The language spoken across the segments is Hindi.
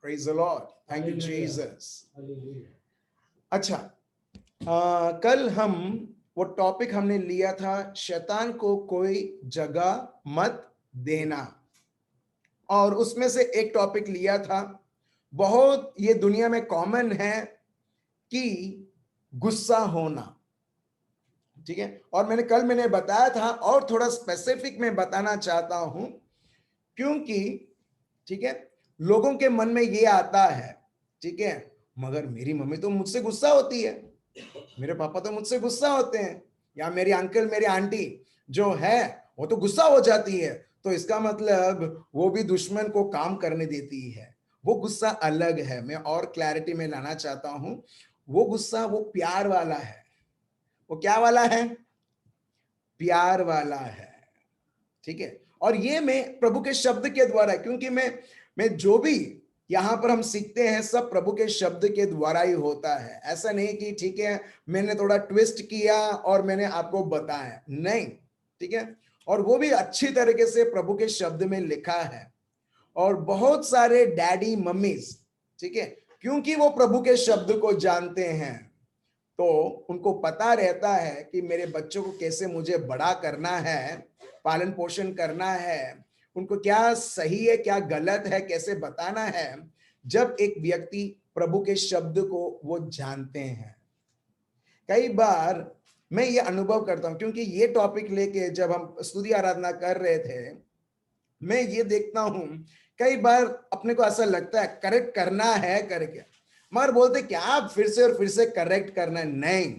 Praise the Lord, thank you Jesus. अच्छा, कल हम वो टॉपिक हमने लिया था, शैतान को कोई जगह मत देना, और उसमें से एक टॉपिक लिया था, बहुत ये दुनिया में कॉमन है कि गुस्सा होना। ठीक है, और मैंने बताया था, और थोड़ा स्पेसिफिक में बताना चाहता हूं, क्योंकि ठीक है, लोगों के मन में ये आता है, ठीक है, मगर मेरी मम्मी तो मुझसे गुस्सा होती है, मेरे पापा तो मुझसे गुस्सा होते हैं, या मेरी अंकल मेरी आंटी जो है वो तो गुस्सा हो जाती है, तो इसका मतलब वो भी दुश्मन को काम करने देती है। वो गुस्सा अलग है। मैं और क्लैरिटी में लाना चाहता हूं, वो गुस्सा वो प्यार वाला है। वो क्या वाला है? प्यार वाला है। ठीक है, और ये मैं प्रभु के शब्द के द्वारा, क्योंकि मैं जो भी यहां पर हम सीखते हैं सब प्रभु के शब्द के द्वारा ही होता है। ऐसा नहीं कि ठीक है मैंने थोड़ा ट्विस्ट किया और मैंने आपको बताया, नहीं। ठीक है, और वो भी अच्छी तरीके से प्रभु के शब्द में लिखा है। और बहुत सारे डैडी मम्मीज, ठीक है, क्योंकि वो प्रभु के शब्द को जानते हैं, तो उनको पता रहता है कि मेरे बच्चों को कैसे मुझे बड़ा करना है, पालन पोषण करना है, उनको क्या सही है क्या गलत है कैसे बताना है, जब एक व्यक्ति प्रभु के शब्द को वो जानते हैं। कई बार मैं ये अनुभव करता हूं, क्योंकि ये टॉपिक लेके जब हम स्तुति आराधना कर रहे थे, मैं ये देखता हूं कई बार अपने को ऐसा लगता है करेक्ट करना है करके, मगर बोलते क्या फिर से और फिर से करेक्ट करना है। नहीं,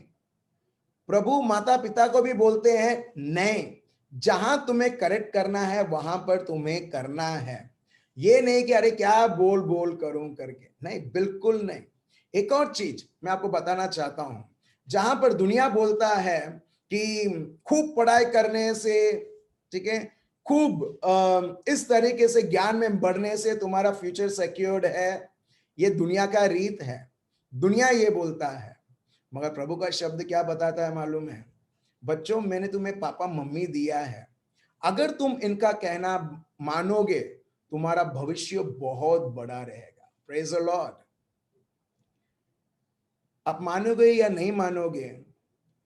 प्रभु माता पिता को भी बोलते हैं नहीं, जहां तुम्हें करेक्ट करना है वहां पर तुम्हें करना है। ये नहीं कि अरे क्या बोल बोल करूं करके, नहीं, बिल्कुल नहीं। एक और चीज मैं आपको बताना चाहता हूं, जहां पर दुनिया बोलता है कि खूब पढ़ाई करने से, ठीक है, खूब इस तरीके से ज्ञान में बढ़ने से तुम्हारा फ्यूचर सिक्योर्ड है, ये दुनिया का रीत है, दुनिया ये बोलता है। मगर प्रभु का शब्द क्या बताता है मालूम है? बच्चों, मैंने तुम्हें पापा मम्मी दिया है, अगर तुम इनका कहना मानोगे तुम्हारा भविष्य बहुत बड़ा रहेगा। Praise the Lord. आप मानोगे या नहीं मानोगे,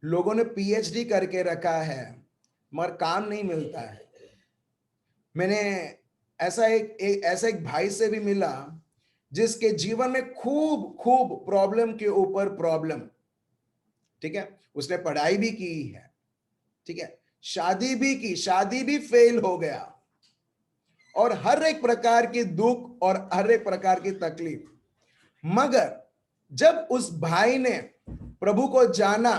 लोगों ने पीएचडी करके रखा है मगर काम नहीं मिलता है। मैंने ऐसा एक भाई से भी मिला जिसके जीवन में खूब खूब प्रॉब्लम के ऊपर प्रॉब्लम, ठीक है, उसने पढ़ाई भी की है, ठीक है, शादी भी की, शादी भी फेल हो गया, और हर एक प्रकार की दुख और हर एक प्रकार की तकलीफ। मगर जब उस भाई ने प्रभु को जाना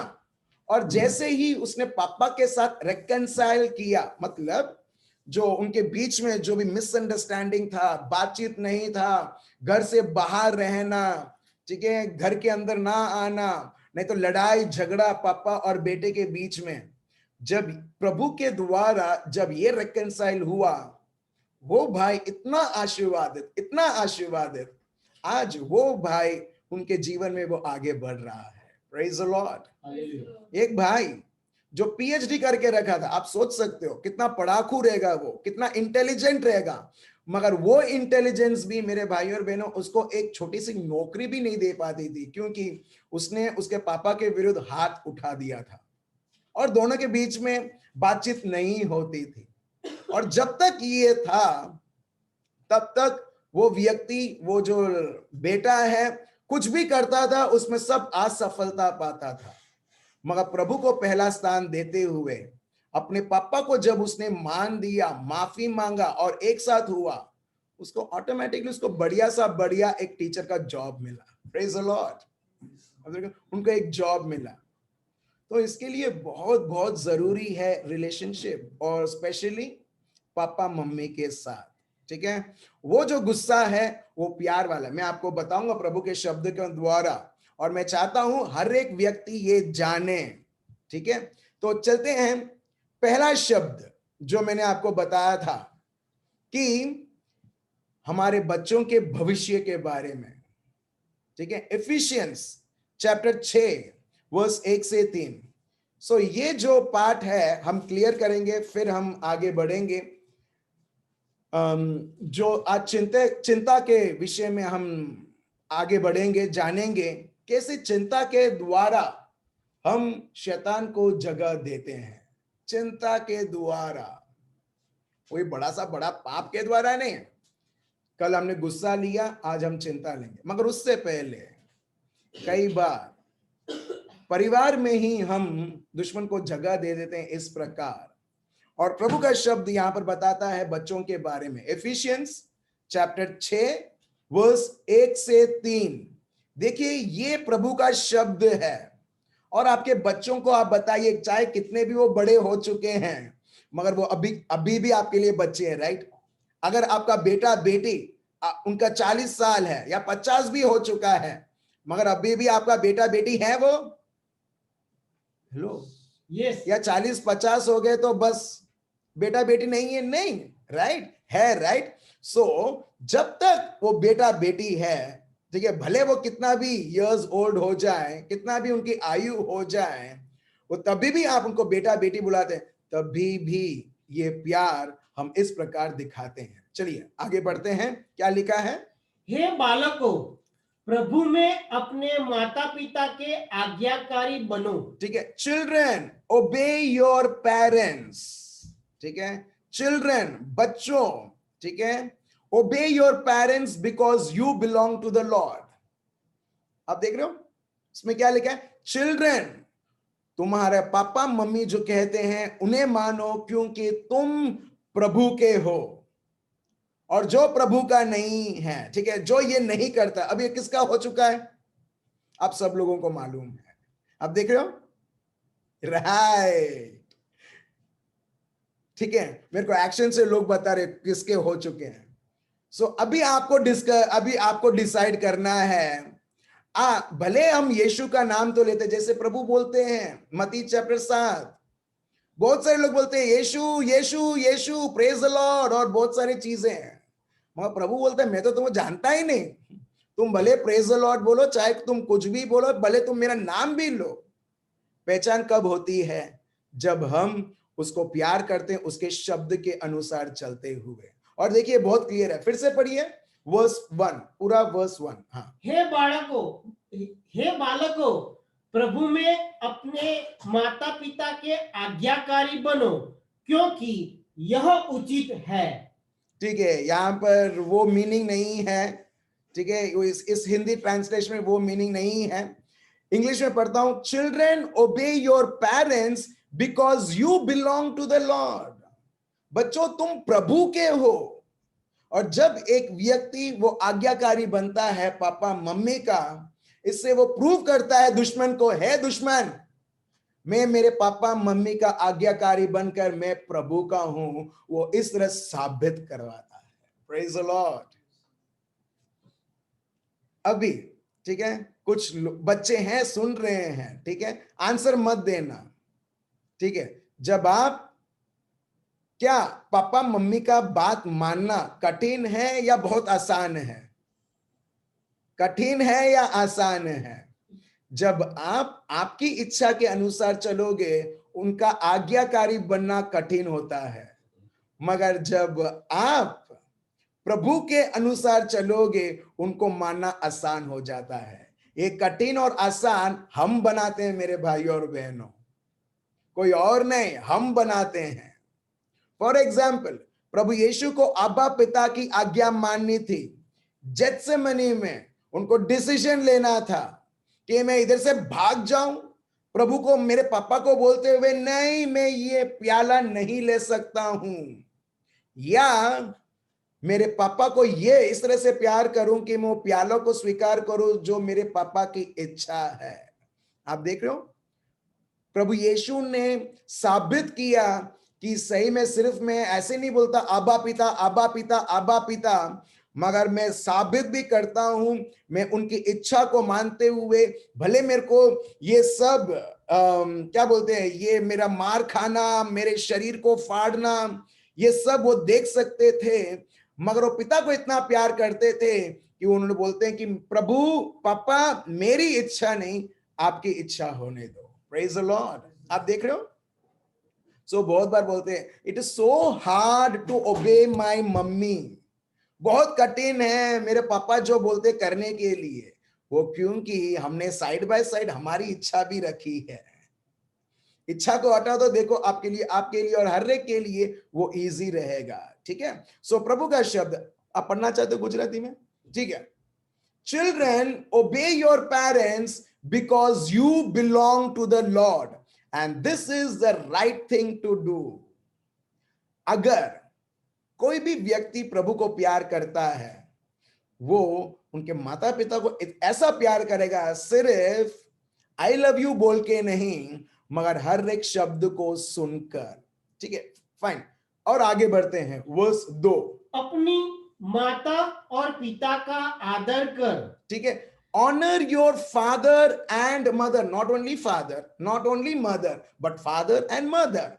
और जैसे ही उसने पापा के साथ रेकंसाइल किया, मतलब जो उनके बीच में जो भी मिसअंडरस्टैंडिंग था, बातचीत नहीं था, घर से बाहर रहना, ठीक है, घर के अंदर ना आना, नहीं तो लड़ाई झगड़ा पापा और बेटे के बीच में, जब प्रभु के द्वारा जब ये रेकंसाइल हुआ, वो भाई इतना आशीर्वादित, इतना आशीर्वादित, आज वो भाई उनके जीवन में वो आगे बढ़ रहा है। Praise the Lord. एक भाई जो पीएचडी करके रखा था, आप सोच सकते हो कितना पढ़ाकू रहेगा वो, कितना इंटेलिजेंट रहेगा, मगर वो इंटेलिजेंस भी मेरे भाई और बहनों उसको एक छोटी सी नौकरी भी नहीं दे पाती थी, क्योंकि उसने उसके पापा के विरुद्ध हाथ उठा दिया था और दोनों के बीच में बातचीत नहीं होती थी। और जब तक ये था तब तक वो व्यक्ति, वो जो बेटा है, कुछ भी करता था उसमें सब असफलता पाता था। मगर प्रभु को पहला स्थान देते हुए अपने पापा को जब उसने मान दिया, माफी मांगा और एक साथ हुआ, उसको ऑटोमेटिकली उसको बढ़िया सा बढ़िया एक टीचर का जॉब मिला। Praise the Lord. उनको एक जॉब मिला। तो इसके लिए बहुत बहुत जरूरी है रिलेशनशिप, और स्पेशली पापा मम्मी के साथ। ठीक है, वो जो गुस्सा है वो प्यार वाला, मैं आपको बताऊंगा प्रभु के शब्द के द्वारा, और मैं चाहता हूं हर एक व्यक्ति ये जाने। ठीक है, तो चलते हैं। पहला शब्द जो मैंने आपको बताया था कि हमारे बच्चों के भविष्य के बारे में, ठीक है, इफिशियंस चैप्टर 6 वर्स 1 से 3। सो ये जो पार्ट है हम क्लियर करेंगे, फिर हम आगे बढ़ेंगे। जो आज चिंता के विषय में हम आगे बढ़ेंगे, जानेंगे कैसे चिंता के द्वारा हम शैतान को जगह देते हैं। चिंता के द्वारा, कोई बड़ा पाप के द्वारा नहीं। कल हमने गुस्सा लिया, आज हम चिंता लेंगे। मगर उससे पहले कई बार परिवार में ही हम दुश्मन को जगह दे देते हैं इस प्रकार। और प्रभु का शब्द यहां पर बताता है बच्चों के बारे में। एफिशियंस चैप्टर 6 वर्स 1 से 3। देखिए, ये प्रभु का शब्द है। और आपके बच्चों को आप बताइए, चाहे कितने भी वो बड़े हो चुके हैं, मगर वो अभी भी आपके लिए बच्चे हैं, राइट? अगर आपका बेटा बेटी उनका 40 साल है या 50 भी हो चुका है, मगर अभी भी आपका बेटा बेटी है वो। Hello, yes. या 40-50 हो गए तो बस बेटा बेटी नहीं है? नहीं, राइट है, राइट। सो जब तक वो बेटा बेटी है, ठीक है, भले वो कितना भी इयर्स ओल्ड हो जाए, कितना भी उनकी आयु हो जाए, वो तभी भी आप उनको बेटा बेटी बुलाते हैं, तभी भी ये प्यार हम इस प्रकार दिखाते हैं। चलिए आगे बढ़ते हैं। क्या लिखा है? हे बालकों, प्रभु में अपने माता पिता के आज्ञाकारी बनो। ठीक है, चिल्ड्रन ओबे योर पेरेंट्स। ठीक है, चिल्ड्रन, बच्चों, ठीक है, obey your parents because you belong to the Lord. आप देख रहे हो इसमें क्या लिखा है? चिल्ड्रन, तुम्हारे पापा मम्मी जो कहते हैं उन्हें मानो, क्योंकि तुम प्रभु के हो। और जो प्रभु का नहीं है, ठीक है, जो ये नहीं करता, अब ये किसका हो चुका है? आप सब लोगों को मालूम है। आप देख रहे हो, राइट? ठीक है, मेरे को एक्शन से लोग बता रहे किसके हो चुके हैं। सो अभी आपको डिसाइड करना है। भले हम यीशु का नाम तो लेते, जैसे प्रभु बोलते हैं मत्ती चैप्टर 7, बहुत सारे लोग बोलते हैं यीशु यीशु यीशु, प्रेज द लॉर्ड, और बहुत सारी चीजें हैं, मगर प्रभु बोलते हैं मैं तो तुम्हें जानता ही नहीं। तुम भले प्रेज द लॉर्ड बोलो, चाहे तुम कुछ भी बोलो, भले तुम मेरा नाम भी लो। पहचान कब होती है? जब हम उसको प्यार करते हैं, उसके शब्द के अनुसार चलते हुए। और देखिए बहुत क्लियर है, फिर से पढ़िए वर्स 1, पूरा वर्स 1। हाँ, हे बालकों, प्रभु में अपने माता पिता के आज्ञाकारी बनो, क्योंकि यह उचित है। ठीक है, यहां पर वो मीनिंग नहीं है, ठीक है, इस हिंदी ट्रांसलेशन में वो मीनिंग नहीं है। इंग्लिश में पढ़ता हूं, children obey your parents because you belong to the Lord. बच्चों, तुम प्रभु के हो। और जब एक व्यक्ति वो आज्ञाकारी बनता है पापा मम्मी का, इससे वो प्रूव करता है दुश्मन को, है दुश्मन, मैं मेरे पापा मम्मी का आज्ञाकारी बनकर मैं प्रभु का हूं। वो इस तरह साबित करवाता है। Praise the Lord. अभी ठीक है, कुछ बच्चे हैं सुन रहे हैं, ठीक है, आंसर मत देना, ठीक है। जब आप, क्या पापा मम्मी का बात मानना कठिन है या बहुत आसान है? कठिन है या आसान है? जब आप आपकी इच्छा के अनुसार चलोगे, उनका आज्ञाकारी बनना कठिन होता है। मगर जब आप प्रभु के अनुसार चलोगे, उनको मानना आसान हो जाता है। ये कठिन और आसान हम बनाते हैं मेरे भाइयों और बहनों, कोई और नहीं, हम बनाते हैं। फॉर एग्जाम्पल, प्रभु यीशु को अब्बा पिता की आज्ञा माननी थी। जेत्सेमनी में उनको डिसीजन लेना था कि मैं इधर से भाग जाऊं, प्रभु को, मेरे पापा को बोलते हुए, नहीं मैं ये प्याला नहीं ले सकता हूं, या मेरे पापा को ये इस तरह से प्यार करूं कि मैं वो प्यालों को स्वीकार करूं जो मेरे पापा की इच्छा है। आप देख रहे हो, प्रभु यीशु ने साबित किया कि सही में सिर्फ मैं ऐसे नहीं बोलता आबा पिता आबा पिता आबा पिता, मगर मैं साबित भी करता हूं, मैं उनकी इच्छा को मानते हुए, भले मेरे को ये सब क्या बोलते हैं, ये मेरा मार खाना, मेरे शरीर को फाड़ना, ये सब वो देख सकते थे, मगर वो पिता को इतना प्यार करते थे कि उन्होंने बोलते हैं कि प्रभु पापा मेरी इच्छा नहीं, आपकी इच्छा होने दो। Praise the Lord. आप देख रहे हो, सो बहुत बार बोलते हैं it is so hard to obey my mummy, बहुत कठिन है मेरे पापा जो बोलते करने के लिए। वो क्योंकि हमने साइड बाय साइड हमारी इच्छा भी रखी है। इच्छा को हटा दो, देखो आपके लिए और हर एक के लिए वो इजी रहेगा। ठीक है, सो प्रभु का शब्द आप पढ़ना चाहते हो गुजराती में? ठीक है, children obey your parents because you belong to the Lord and this is the right thing to do. अगर कोई भी व्यक्ति प्रभु को प्यार करता है, वो उनके माता पिता को ऐसा प्यार करेगा, सिर्फ आई लव यू बोल के नहीं, मगर हर एक शब्द को सुनकर। ठीक है, फाइन, और आगे बढ़ते हैं वर्स 2। अपनी माता और पिता का आदर कर। ठीक है, honour your father and mother, not only father, not only mother, but father and mother.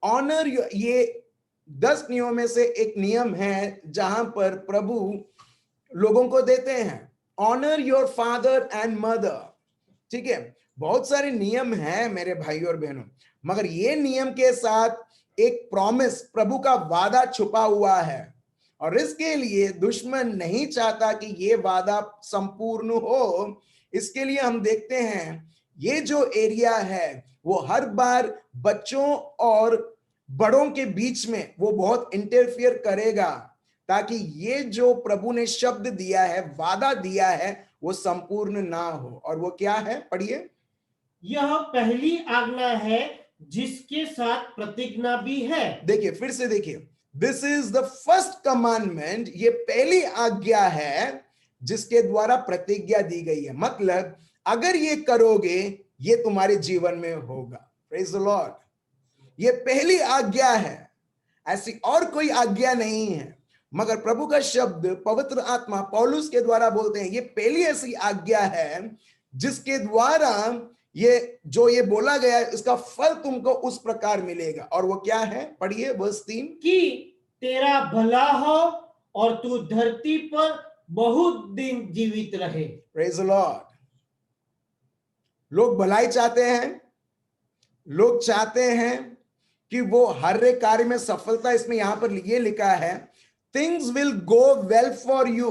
Honour, ये 10 नियमों में से एक नियम है जहां पर प्रभु लोगों को देते हैं, honour your father and mother. ठीक है, बहुत सारे नियम हैं मेरे भाई और बहनों, मगर ये नियम के साथ एक प्रॉमिस, प्रभु का वादा छुपा हुआ है, और इसके लिए दुश्मन नहीं चाहता कि ये वादा संपूर्ण हो। इसके लिए हम देखते हैं ये जो एरिया है वो हर बार बच्चों और बड़ों के बीच में वो बहुत इंटरफियर करेगा, ताकि ये जो प्रभु ने शब्द दिया है, वादा दिया है, वो संपूर्ण ना हो। और वो क्या है, पढ़िए। यह पहली आज्ञा है जिसके साथ प्रतिज्ञा भी है। देखिए, फिर से देखिए, this is the first commandment, ये पहली आज्ञा है जिसके द्वारा प्रतिज्ञा दी गई है। मतलब अगर ये करोगे ये तुम्हारे जीवन में होगा। प्रेज द लॉर्ड, ये पहली आज्ञा है, ऐसी और कोई आज्ञा नहीं है। मगर प्रभु का शब्द पवित्र आत्मा पौलुस के द्वारा बोलते हैं ये पहली ऐसी आज्ञा है जिसके द्वारा ये बोला गया है, इसका फल तुमको उस प्रकार मिलेगा। और वो क्या है, पढ़िए वर्स 3। कि तेरा भला हो और तू धरती पर बहुत दिन जीवित रहे। Praise the Lord. लोग भलाई चाहते हैं, लोग चाहते हैं कि वो हर एक कार्य में सफलता, इसमें यहां पर ये लिखा है things will go well for you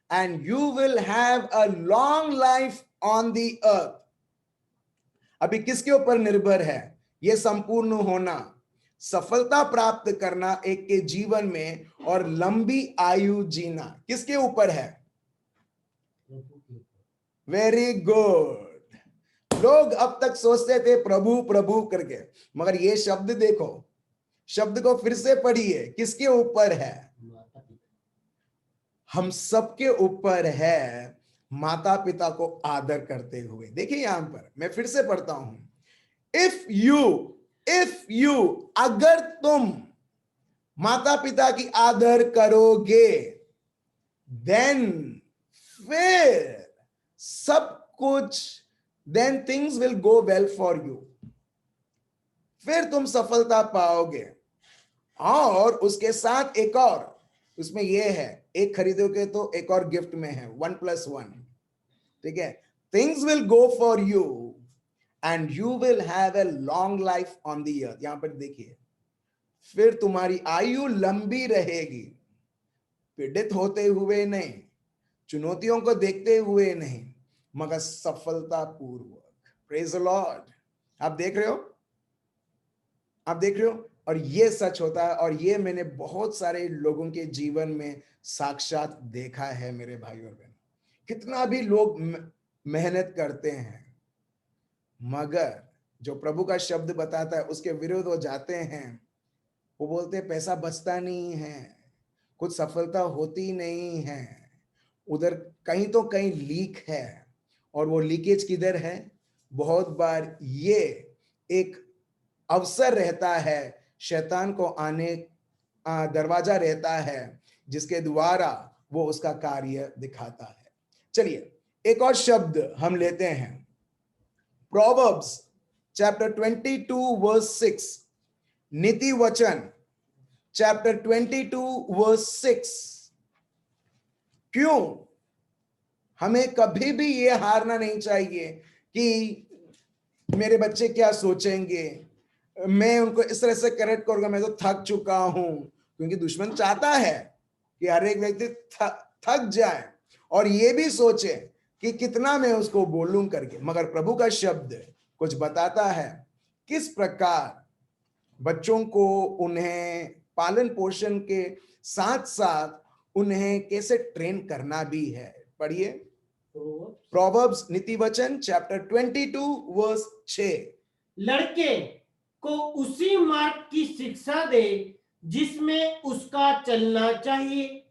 and you will have a long life on the earth। अभी किसके ऊपर निर्भर है ये संपूर्ण होना, सफलता प्राप्त करना एक के जीवन में, और लंबी आयु जीना किसके ऊपर है? Very good. लोग अब तक सोचते थे प्रभु प्रभु करके, मगर ये शब्द देखो, शब्द को फिर से पढ़िए, किसके ऊपर है? हम सबके ऊपर है, माता पिता को आदर करते हुए। देखिए यहां पर मैं फिर से पढ़ता हूं, इफ यू अगर तुम माता पिता की आदर करोगे, देन फिर सब कुछ, then things will go well for you, फिर तुम सफलता पाओगे। और उसके साथ एक और, उसमें यह है, एक खरीदोगे तो एक और गिफ्ट में है 1+1। ठीक है, things will go for you and you will have a long life on the earth. यहां पर देखिए, फिर तुम्हारी आयु लंबी रहेगी, पीड़ित होते हुए नहीं, चुनौतियों को देखते हुए नहीं, मगर सफलता पूर्वक। Praise the Lord. आप देख रहे हो, आप देख रहे हो, और ये सच होता है, और ये मैंने बहुत सारे लोगों के जीवन में साक्षात देखा है मेरे भाई और बहन। कितना भी लोग मेहनत करते हैं, मगर जो प्रभु का शब्द बताता है उसके विरुद्ध वो जाते हैं। वो बोलते हैं पैसा बचता नहीं है, कुछ सफलता होती नहीं है, उधर कहीं तो कहीं लीक है। और वो लीकेज किधर है? बहुत बार ये एक अवसर रहता है, शैतान को आने दरवाजा रहता है, जिसके द्वारा वो उसका कार्य दिखाता है। चलिए एक और शब्द हम लेते हैं, प्रोवर्ब्स चैप्टर 22 वर्स 6, नीति वचन चैप्टर 22 वर्स 6। क्यों? हमें कभी भी ये हारना नहीं चाहिए कि मेरे बच्चे क्या सोचेंगे, मैं उनको इस तरह से करेक्ट करूंगा, मैं तो थक चुका हूं। क्योंकि दुश्मन चाहता है कि हर एक व्यक्ति थक जाए और ये भी सोचे कि कितना मैं उसको बोलूं करके। मगर प्रभु का शब्द कुछ बताता है किस प्रकार बच्चों को उन्हें पालन पोषण के साथ साथ उन्हें कैसे ट्रेन करना भी है। पढ़िए प्रोवर्ब्स नीति वचन चैप्टर 22 वर्स 6। लड़के को उसी मार्ग की शिक्षा दे जिसमें उसका चलना चाहिए,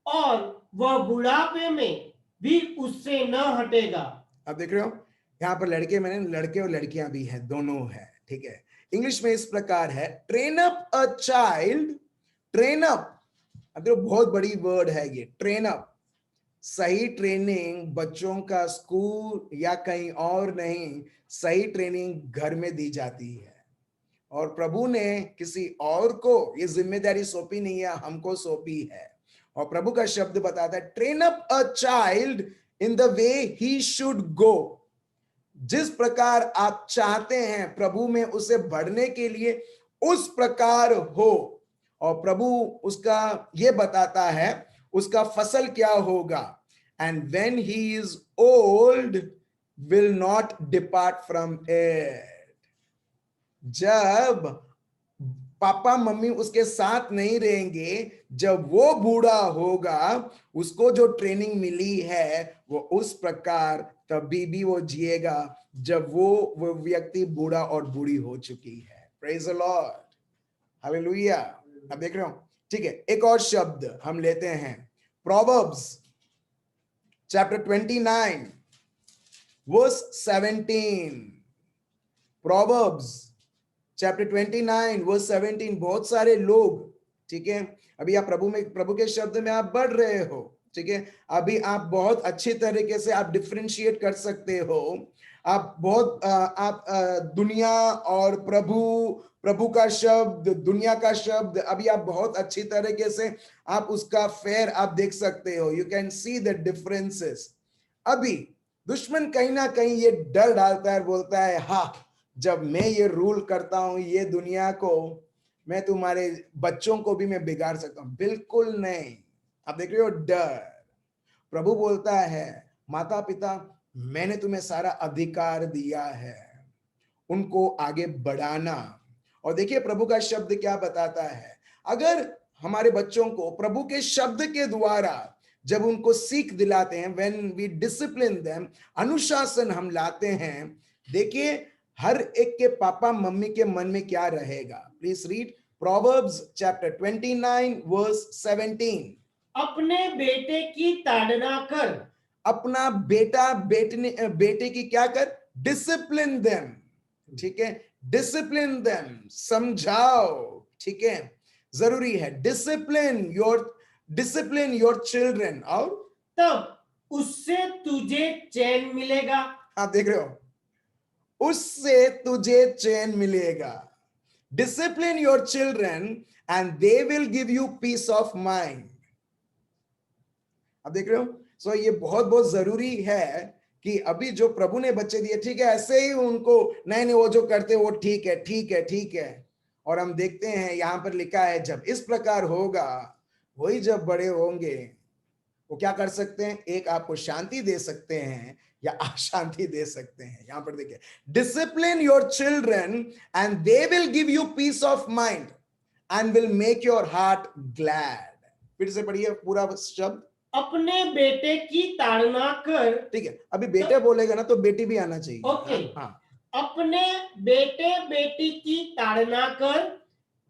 और वह बुढ़ापे में भी उससे न हटेगा। अब देख रहे हो यहाँ पर लड़के, मैंने लड़के और लड़कियां भी हैं, दोनों है, ठीक है। इंग्लिश में इस प्रकार है, train up a child, train up. अब देखो बहुत बड़ी वर्ड है ये, ट्रेन अप। सही ट्रेनिंग बच्चों का स्कूल या कहीं और नहीं, सही ट्रेनिंग घर में दी जाती है। और प्रभु ने किसी और को ये जिम्मेदारी सौंपी नहीं है, हमको सौंपी है। और प्रभु का शब्द बताता है, train up a child in the way he should go. जिस प्रकार आप चाहते हैं प्रभु में उसे बढ़ने के लिए, उस प्रकार हो। और प्रभु उसका ये बताता है उसका फसल क्या होगा। And when he is old will not depart from it. जब पापा मम्मी उसके साथ नहीं रहेंगे, जब वो बूढ़ा होगा, उसको जो ट्रेनिंग मिली है वो उस प्रकार तभी भी वो जिएगा जब वो व्यक्ति बूढ़ा और बूढ़ी हो चुकी है। Praise the Lord, hallelujah. अब देख रहे हो, ठीक है। एक और शब्द हम लेते हैं, Proverbs chapter 29 verse 17। Proverbs chapter 29 verse 17। बहुत सारे लोग, ठीक है, अभी आप प्रभु के शब्द में आप बढ़ रहे हो, ठीक है। अभी आप बहुत अच्छी तरीके से आप डिफरेंशिएट कर सकते हो। आप बहुत दुनिया और प्रभु का शब्द, दुनिया का शब्द, अभी आप बहुत अच्छी तरीके से आप उसका फेयर आप देख सकते हो। You can see the differences. अभी दुश्मन कहीं ना कहीं ये डर डालता है, बोलता है हाँ, जब मैं ये रूल करता हूं ये दुनिया को, मैं तुम्हारे बच्चों को भी मैं बिगाड़ सकता हूं। बिल्कुल नहीं। आप देख रहे हो डर। प्रभु बोलता है, माता पिता मैंने तुम्हें सारा अधिकार दिया है उनको आगे बढ़ाना। और देखिए प्रभु का शब्द क्या बताता है, अगर हमारे बच्चों को प्रभु के शब्द के द्वारा जब उनको सीख दिलाते हैं, व्हेन वी डिसिप्लिन देम, अनुशासन हम लाते हैं, देखिए हर एक के पापा मम्मी के मन में क्या रहेगा। Please read Proverbs chapter 29 verse 17। अपने बेटे की ताड़ना कर, अपना बेटा बेटे की क्या कर, डिसिप्लिन देम, ठीक है, डिसिप्लिन देम, समझाओ, ठीक है, जरूरी है। डिसिप्लिन योर चिल्ड्रन, और तब उससे तुझे चैन मिलेगा। आप देख रहे हो, उससे तुझे चैन मिलेगा। Discipline your children and they will give you peace of mind. आप देख रहे हो, सो ये बहुत बहुत जरूरी है कि अभी जो प्रभु ने बच्चे दिए, ठीक है, ऐसे ही उनको नहीं वो जो करते वो ठीक है, ठीक है, ठीक है। और हम देखते हैं यहां पर लिखा है, जब इस प्रकार होगा, वही जब बड़े होंगे वो क्या कर सकते हैं, एक आपको शांति दे सकते हैं या अशांति दे सकते हैं। यहां पर देखिए, discipline your children and they will give you peace of mind and will make your heart glad. फिर से पढ़िए पूरा शब्द, अपने बेटे की ताड़ना कर। ठीक है, अभी बेटे बोलेगा ना तो बेटी भी आना चाहिए। ओके, हाँ, अपने बेटे बेटी की ताड़ना कर,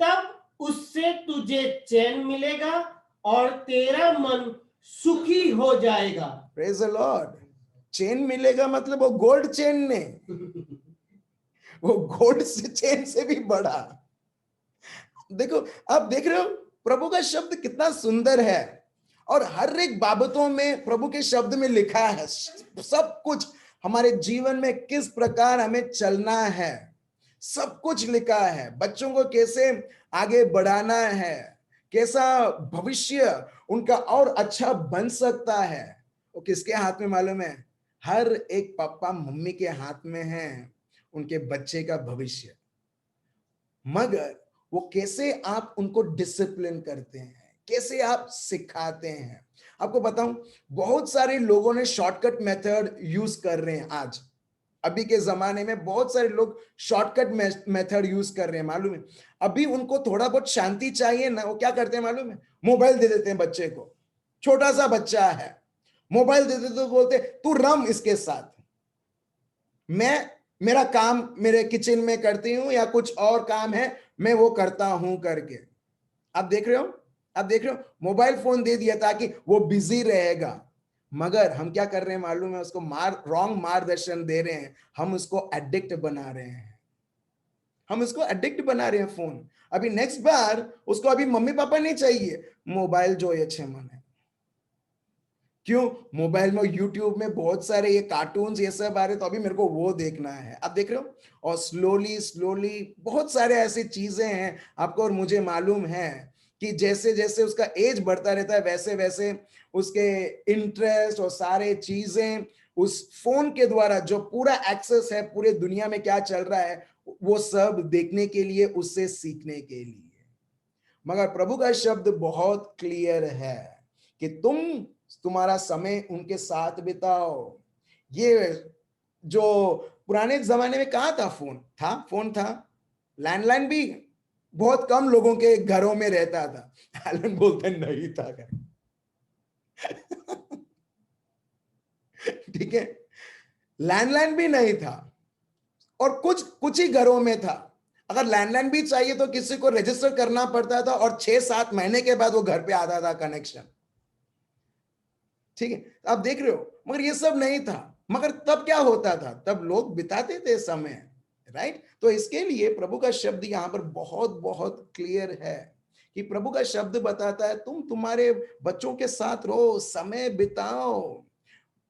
तब उससे तुझे चैन मिलेगा और तेरा मन सुखी हो जाएगा। Praise the Lord. चेन मिलेगा मतलब वो गोल्ड चेन नहीं, वो गोल्ड से चेन से भी बड़ा। देखो, आप देख रहे हो प्रभु का शब्द कितना सुंदर है, और हर एक बाबतों में प्रभु के शब्द में लिखा है सब कुछ, हमारे जीवन में किस प्रकार हमें चलना है, सब कुछ लिखा है। बच्चों को कैसे आगे बढ़ाना है, कैसा भविष्य उनका और अच्छा बन सकता है, वो किसके हाथ में मालूम है, हर एक पापा मम्मी के हाथ में है उनके बच्चे का भविष्य। मगर वो कैसे आप उनको डिसिप्लिन करते हैं, कैसे आप सिखाते हैं। आपको बताऊं, बहुत सारे लोगों ने शॉर्टकट मेथड यूज कर रहे हैं आज। अभी के जमाने में बहुत सारे लोग शॉर्टकट मेथड यूज कर रहे हैं, मालूम है। अभी उनको थोड़ा बहुत शांति चाहिए ना, वो क्या करते हैं मालूम है, मोबाइल दे देते हैं बच्चे को। छोटा सा बच्चा है, मोबाइल दे देते तो बोलते तू रम इसके साथ, मैं मेरा काम मेरे किचन में करती हूं या कुछ और काम है मैं वो करता हूं करके। आप देख रहे हो, आप देख रहे हो, मोबाइल फोन दे दिया ताकि वो बिजी रहेगा। मगर हम क्या कर रहे हैं मालूम है, उसको रॉन्ग मार्गदर्शन दे रहे हैं, हम उसको एडिक्ट बना रहे हैं, हम उसको एडिक्ट बना रहे हैं फोन। अभी नेक्स्ट बार उसको अभी मम्मी पापा नहीं चाहिए, मोबाइल जो ये 6 मन है। क्यों? मोबाइल में यूट्यूब में बहुत सारे ये कार्टून्स ये सब आ रहे, तो अभी मेरे को वो देखना है। आप देख रहे हो, और स्लोली स्लोली बहुत सारे ऐसी चीजें हैं आपको और मुझे मालूम है कि जैसे जैसे उसका एज बढ़ता रहता है वैसे वैसे उसके इंटरेस्ट और सारे चीजें उस फोन के द्वारा जो पूरा एक्सेस है पूरे दुनिया में क्या चल रहा है वो सब देखने के लिए, उससे सीखने के लिए। मगर प्रभु का शब्द बहुत क्लियर है कि तुम्हारा समय उनके साथ बिताओ। ये जो पुराने जमाने में कहाँ था, फोन था, लैंडलाइन भी बहुत कम लोगों के घरों में रहता था। एलन बोलते नहीं था घर। ठीक है, लैंडलाइन भी नहीं था और कुछ कुछ ही घरों में था। अगर लैंडलाइन भी चाहिए तो किसी को रजिस्टर करना पड़ता था और 6-7 महीने के बाद वो घर पे आता था कनेक्शन। ठीक है, आप देख रहे हो, मगर ये सब नहीं था। मगर तब क्या होता था, तब लोग बिताते थे समय, राइट। तो इसके लिए प्रभु का शब्द यहां पर बहुत बहुत क्लियर है कि प्रभु का शब्द बताता है तुम तुम्हारे बच्चों के साथ रहो, समय बिताओ।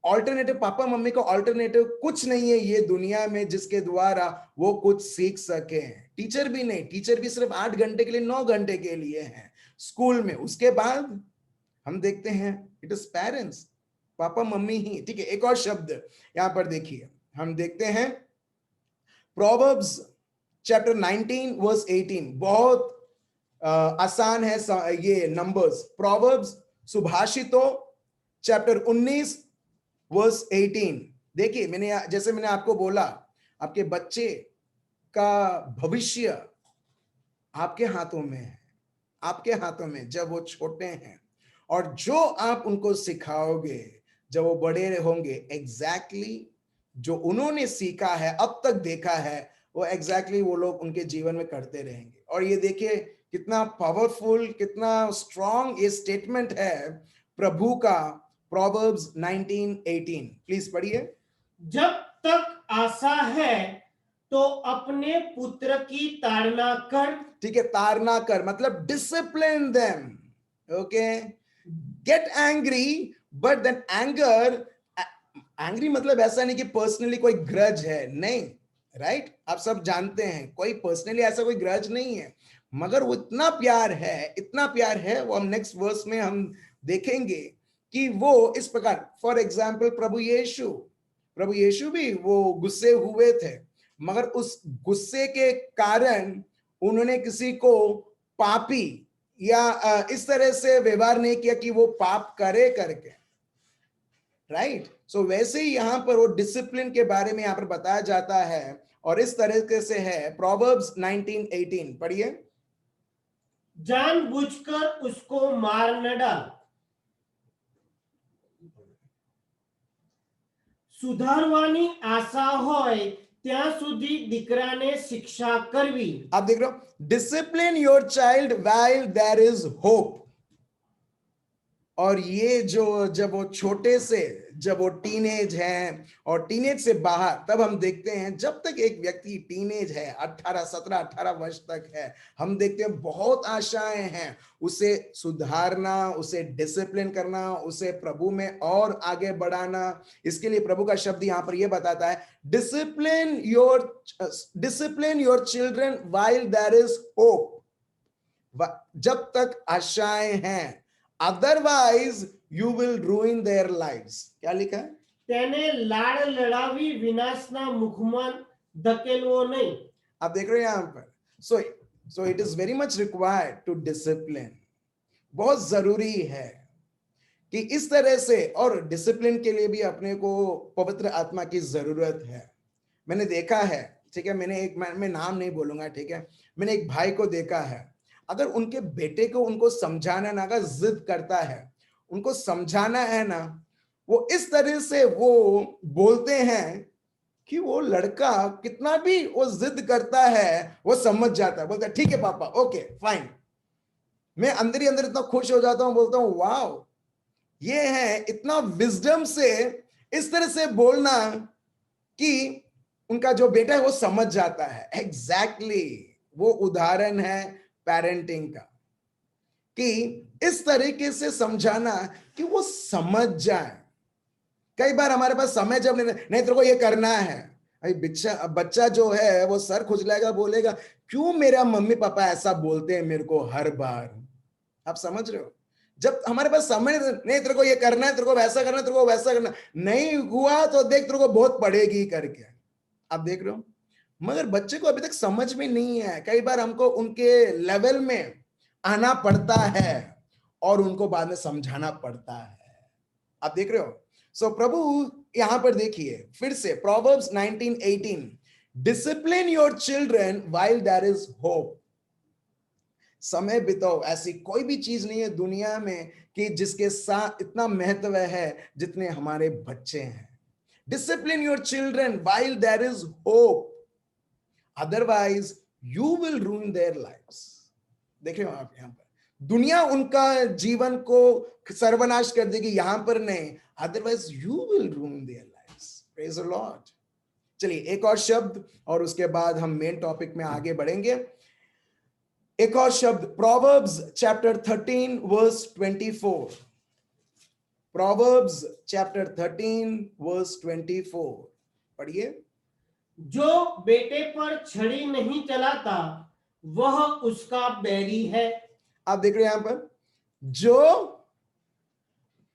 ऑल्टरनेटिव, पापा मम्मी का ऑल्टरनेटिव कुछ नहीं है ये दुनिया में जिसके द्वारा वो कुछ सीख सके। टीचर भी नहीं, टीचर भी सिर्फ 8 घंटे के लिए, 9 घंटे के लिए है स्कूल में। उसके बाद हम देखते हैं इट इज पेरेंट्स, पापा मम्मी ही। ठीक है, एक और शब्द यहां पर देखिए, हम देखते हैं प्रोवर्ब्स चैप्टर 19 वर्स 18। बहुत आसान है ये नंबर्स। प्रोवर्ब्स, सुभाषितों चैप्टर 19 वर्स 18। देखिए, जैसे मैंने आपको बोला, आपके बच्चे का भविष्य आपके हाथों में है, आपके हाथों में जब वो छोटे हैं। और जो आप उनको सिखाओगे जब वो बड़े होंगे, एग्जैक्टली जो उन्होंने सीखा है, अब तक देखा है, वो एग्जैक्टली वो लोग उनके जीवन में करते रहेंगे। और ये देखिए कितना पावरफुल, कितना स्ट्रॉन्ग ये स्टेटमेंट है प्रभु का। प्रोवर्ब्स 19:18 प्लीज पढ़िए। जब तक आशा है तो अपने पुत्र की ताड़ना कर। ठीक है, ताड़ना कर मतलब discipline them. Okay, get angry but then anger, angry मतलब ऐसा नहीं कि पर्सनली कोई ग्रज है, नहीं, राइट। आप सब जानते हैं कोई पर्सनली ऐसा कोई ग्रज नहीं है, मगर वो इतना प्यार है, इतना प्यार है, वो हम नेक्स्ट वर्स में हम देखेंगे कि वो इस प्रकार। फॉर एग्जाम्पल प्रभु यीशु भी वो गुस्से हुए थे, मगर उस गुस्से के कारण उन्होंने किसी को पापी या इस तरह से व्यवहार नहीं किया कि वो पाप करे करके, राइट। सो वैसे ही यहां पर वो डिसिप्लिन के बारे में यहां पर बताया जाता है और इस तरीके से है। प्रोवर्ब्स 19:18 पढ़िए। जानबूझकर उसको मार न डाल, सुधारवानी आशा होय ત્યાં સુધી દીકરાને શિક્ષા કરવી। आप देख रहे हो, discipline your child while there is hope. और ये जो जब वो छोटे से, जब वो टीनेज है और टीनेज से बाहर, तब हम देखते हैं जब तक एक व्यक्ति टीनेज है, 17 18 वर्ष तक है, हम देखते हैं बहुत आशाएं हैं उसे सुधारना, उसे डिसिप्लिन करना, उसे प्रभु में और आगे बढ़ाना। इसके लिए प्रभु का शब्द यहां पर यह बताता है, discipline your children while there is hope. जब तक आशाएं हैं, otherwise you will ruin their lives. क्या लिखा है? તેને લાડ લડાવી વિનાશના મુખમાં ધકેલવો નહીં। आप देख रहे हैं यहां पर। So so it is very much required to discipline. बहुत जरूरी है कि इस तरह से, और डिसिप्लिन के लिए भी अपने को पवित्र आत्मा की जरूरत है। मैंने देखा है, ठीक है, मैं नाम नहीं बोलूंगा, ठीक है, मैंने एक भाई को देखा है, अगर उनके बेटे को उनको समझाना ना, अगर जिद करता है, उनको समझाना है ना, वो इस तरह से वो बोलते हैं कि वो लड़का कितना भी वो जिद करता है वो समझ जाता है, बोलता है ठीक है पापा, ओके फाइन। मैं अंदर ही अंदर इतना खुश हो जाता हूं, बोलता हूं वाओ, ये है इतना विजडम से इस तरह से बोलना कि उनका जो बेटा है वो समझ जाता है। एग्जैक्टली वो उदाहरण है पेरेंटिंग का, कि इस तरीके से समझाना कि वो समझ जाए। कई बार हमारे पास समय जब नहीं तेरे को ये करना है, अभी बच्चा जो है वो सर खुजलाएगा, बोलेगा क्यों मेरा मम्मी पापा ऐसा बोलते हैं मेरे को हर बार। आप समझ रहे हो, जब हमारे पास समय नहीं, तेरे को ये करना है, तेरे को वैसा करना है, तेरे को वैसा करना, नहीं हुआ तो देख तेरे को बहुत पड़ेगी करके, आप देख रहे हो। मगर बच्चे को अभी तक समझ में नहीं है, कई बार हमको उनके लेवल में आना पड़ता है और उनको बाद में समझाना पड़ता है। आप देख रहे हो। सो प्रभु यहां पर देखिए फिर से Proverbs 19:18, discipline your children while there is hope. समय बिताओ, ऐसी कोई भी चीज नहीं है दुनिया में कि जिसके साथ इतना महत्व है जितने हमारे बच्चे हैं। Discipline your children while there is hope, otherwise you will ruin their lives. देख रहे हो आप, यहां पर दुनिया उनका जीवन को सर्वनाश कर देगी, यहां पर नहीं, otherwise you will ruin their lives. Praise the Lord. चलिए एक और शब्द और उसके बाद हम मेन टॉपिक में आगे बढ़ेंगे। एक और शब्द, Proverbs chapter 13 verse 24। Proverbs chapter 13 verse 24 पढ़िए। जो बेटे पर छड़ी नहीं चलाता वह उसका बैरी है। आप देख रहे हैं यहां पर, जो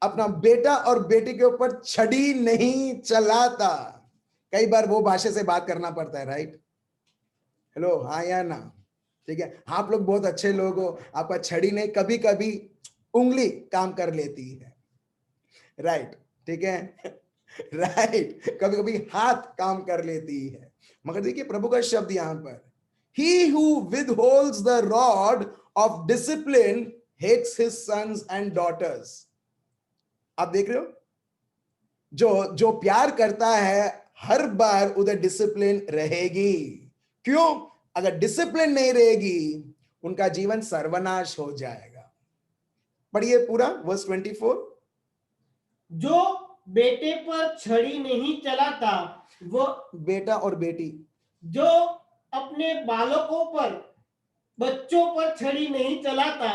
अपना बेटा और बेटी के ऊपर छड़ी नहीं चलाता। कई बार वो भाषा से बात करना पड़ता है, राइट? हेलो, हाँ या ना? ठीक है, आप लोग बहुत अच्छे लोग हो, आपका छड़ी नहीं, कभी कभी उंगली काम कर लेती है, राइट? ठीक है, राइट, कभी कभी हाथ काम कर लेती है। मगर देखिए प्रभु का शब्द यहां पर, he who withholds the rod of discipline hates his sons and daughters। आप देख रहे हो, जो जो प्यार करता है हर बार उधर डिसिप्लिन रहेगी। क्यों? अगर डिसिप्लिन नहीं रहेगी उनका जीवन सर्वनाश हो जाएगा। पढ़िए पूरा वर्स 24। जो बेटे पर छड़ी नहीं चलाता वो, बेटा और बेटी, जो अपने बालकों पर, बच्चों पर छड़ी नहीं चलाता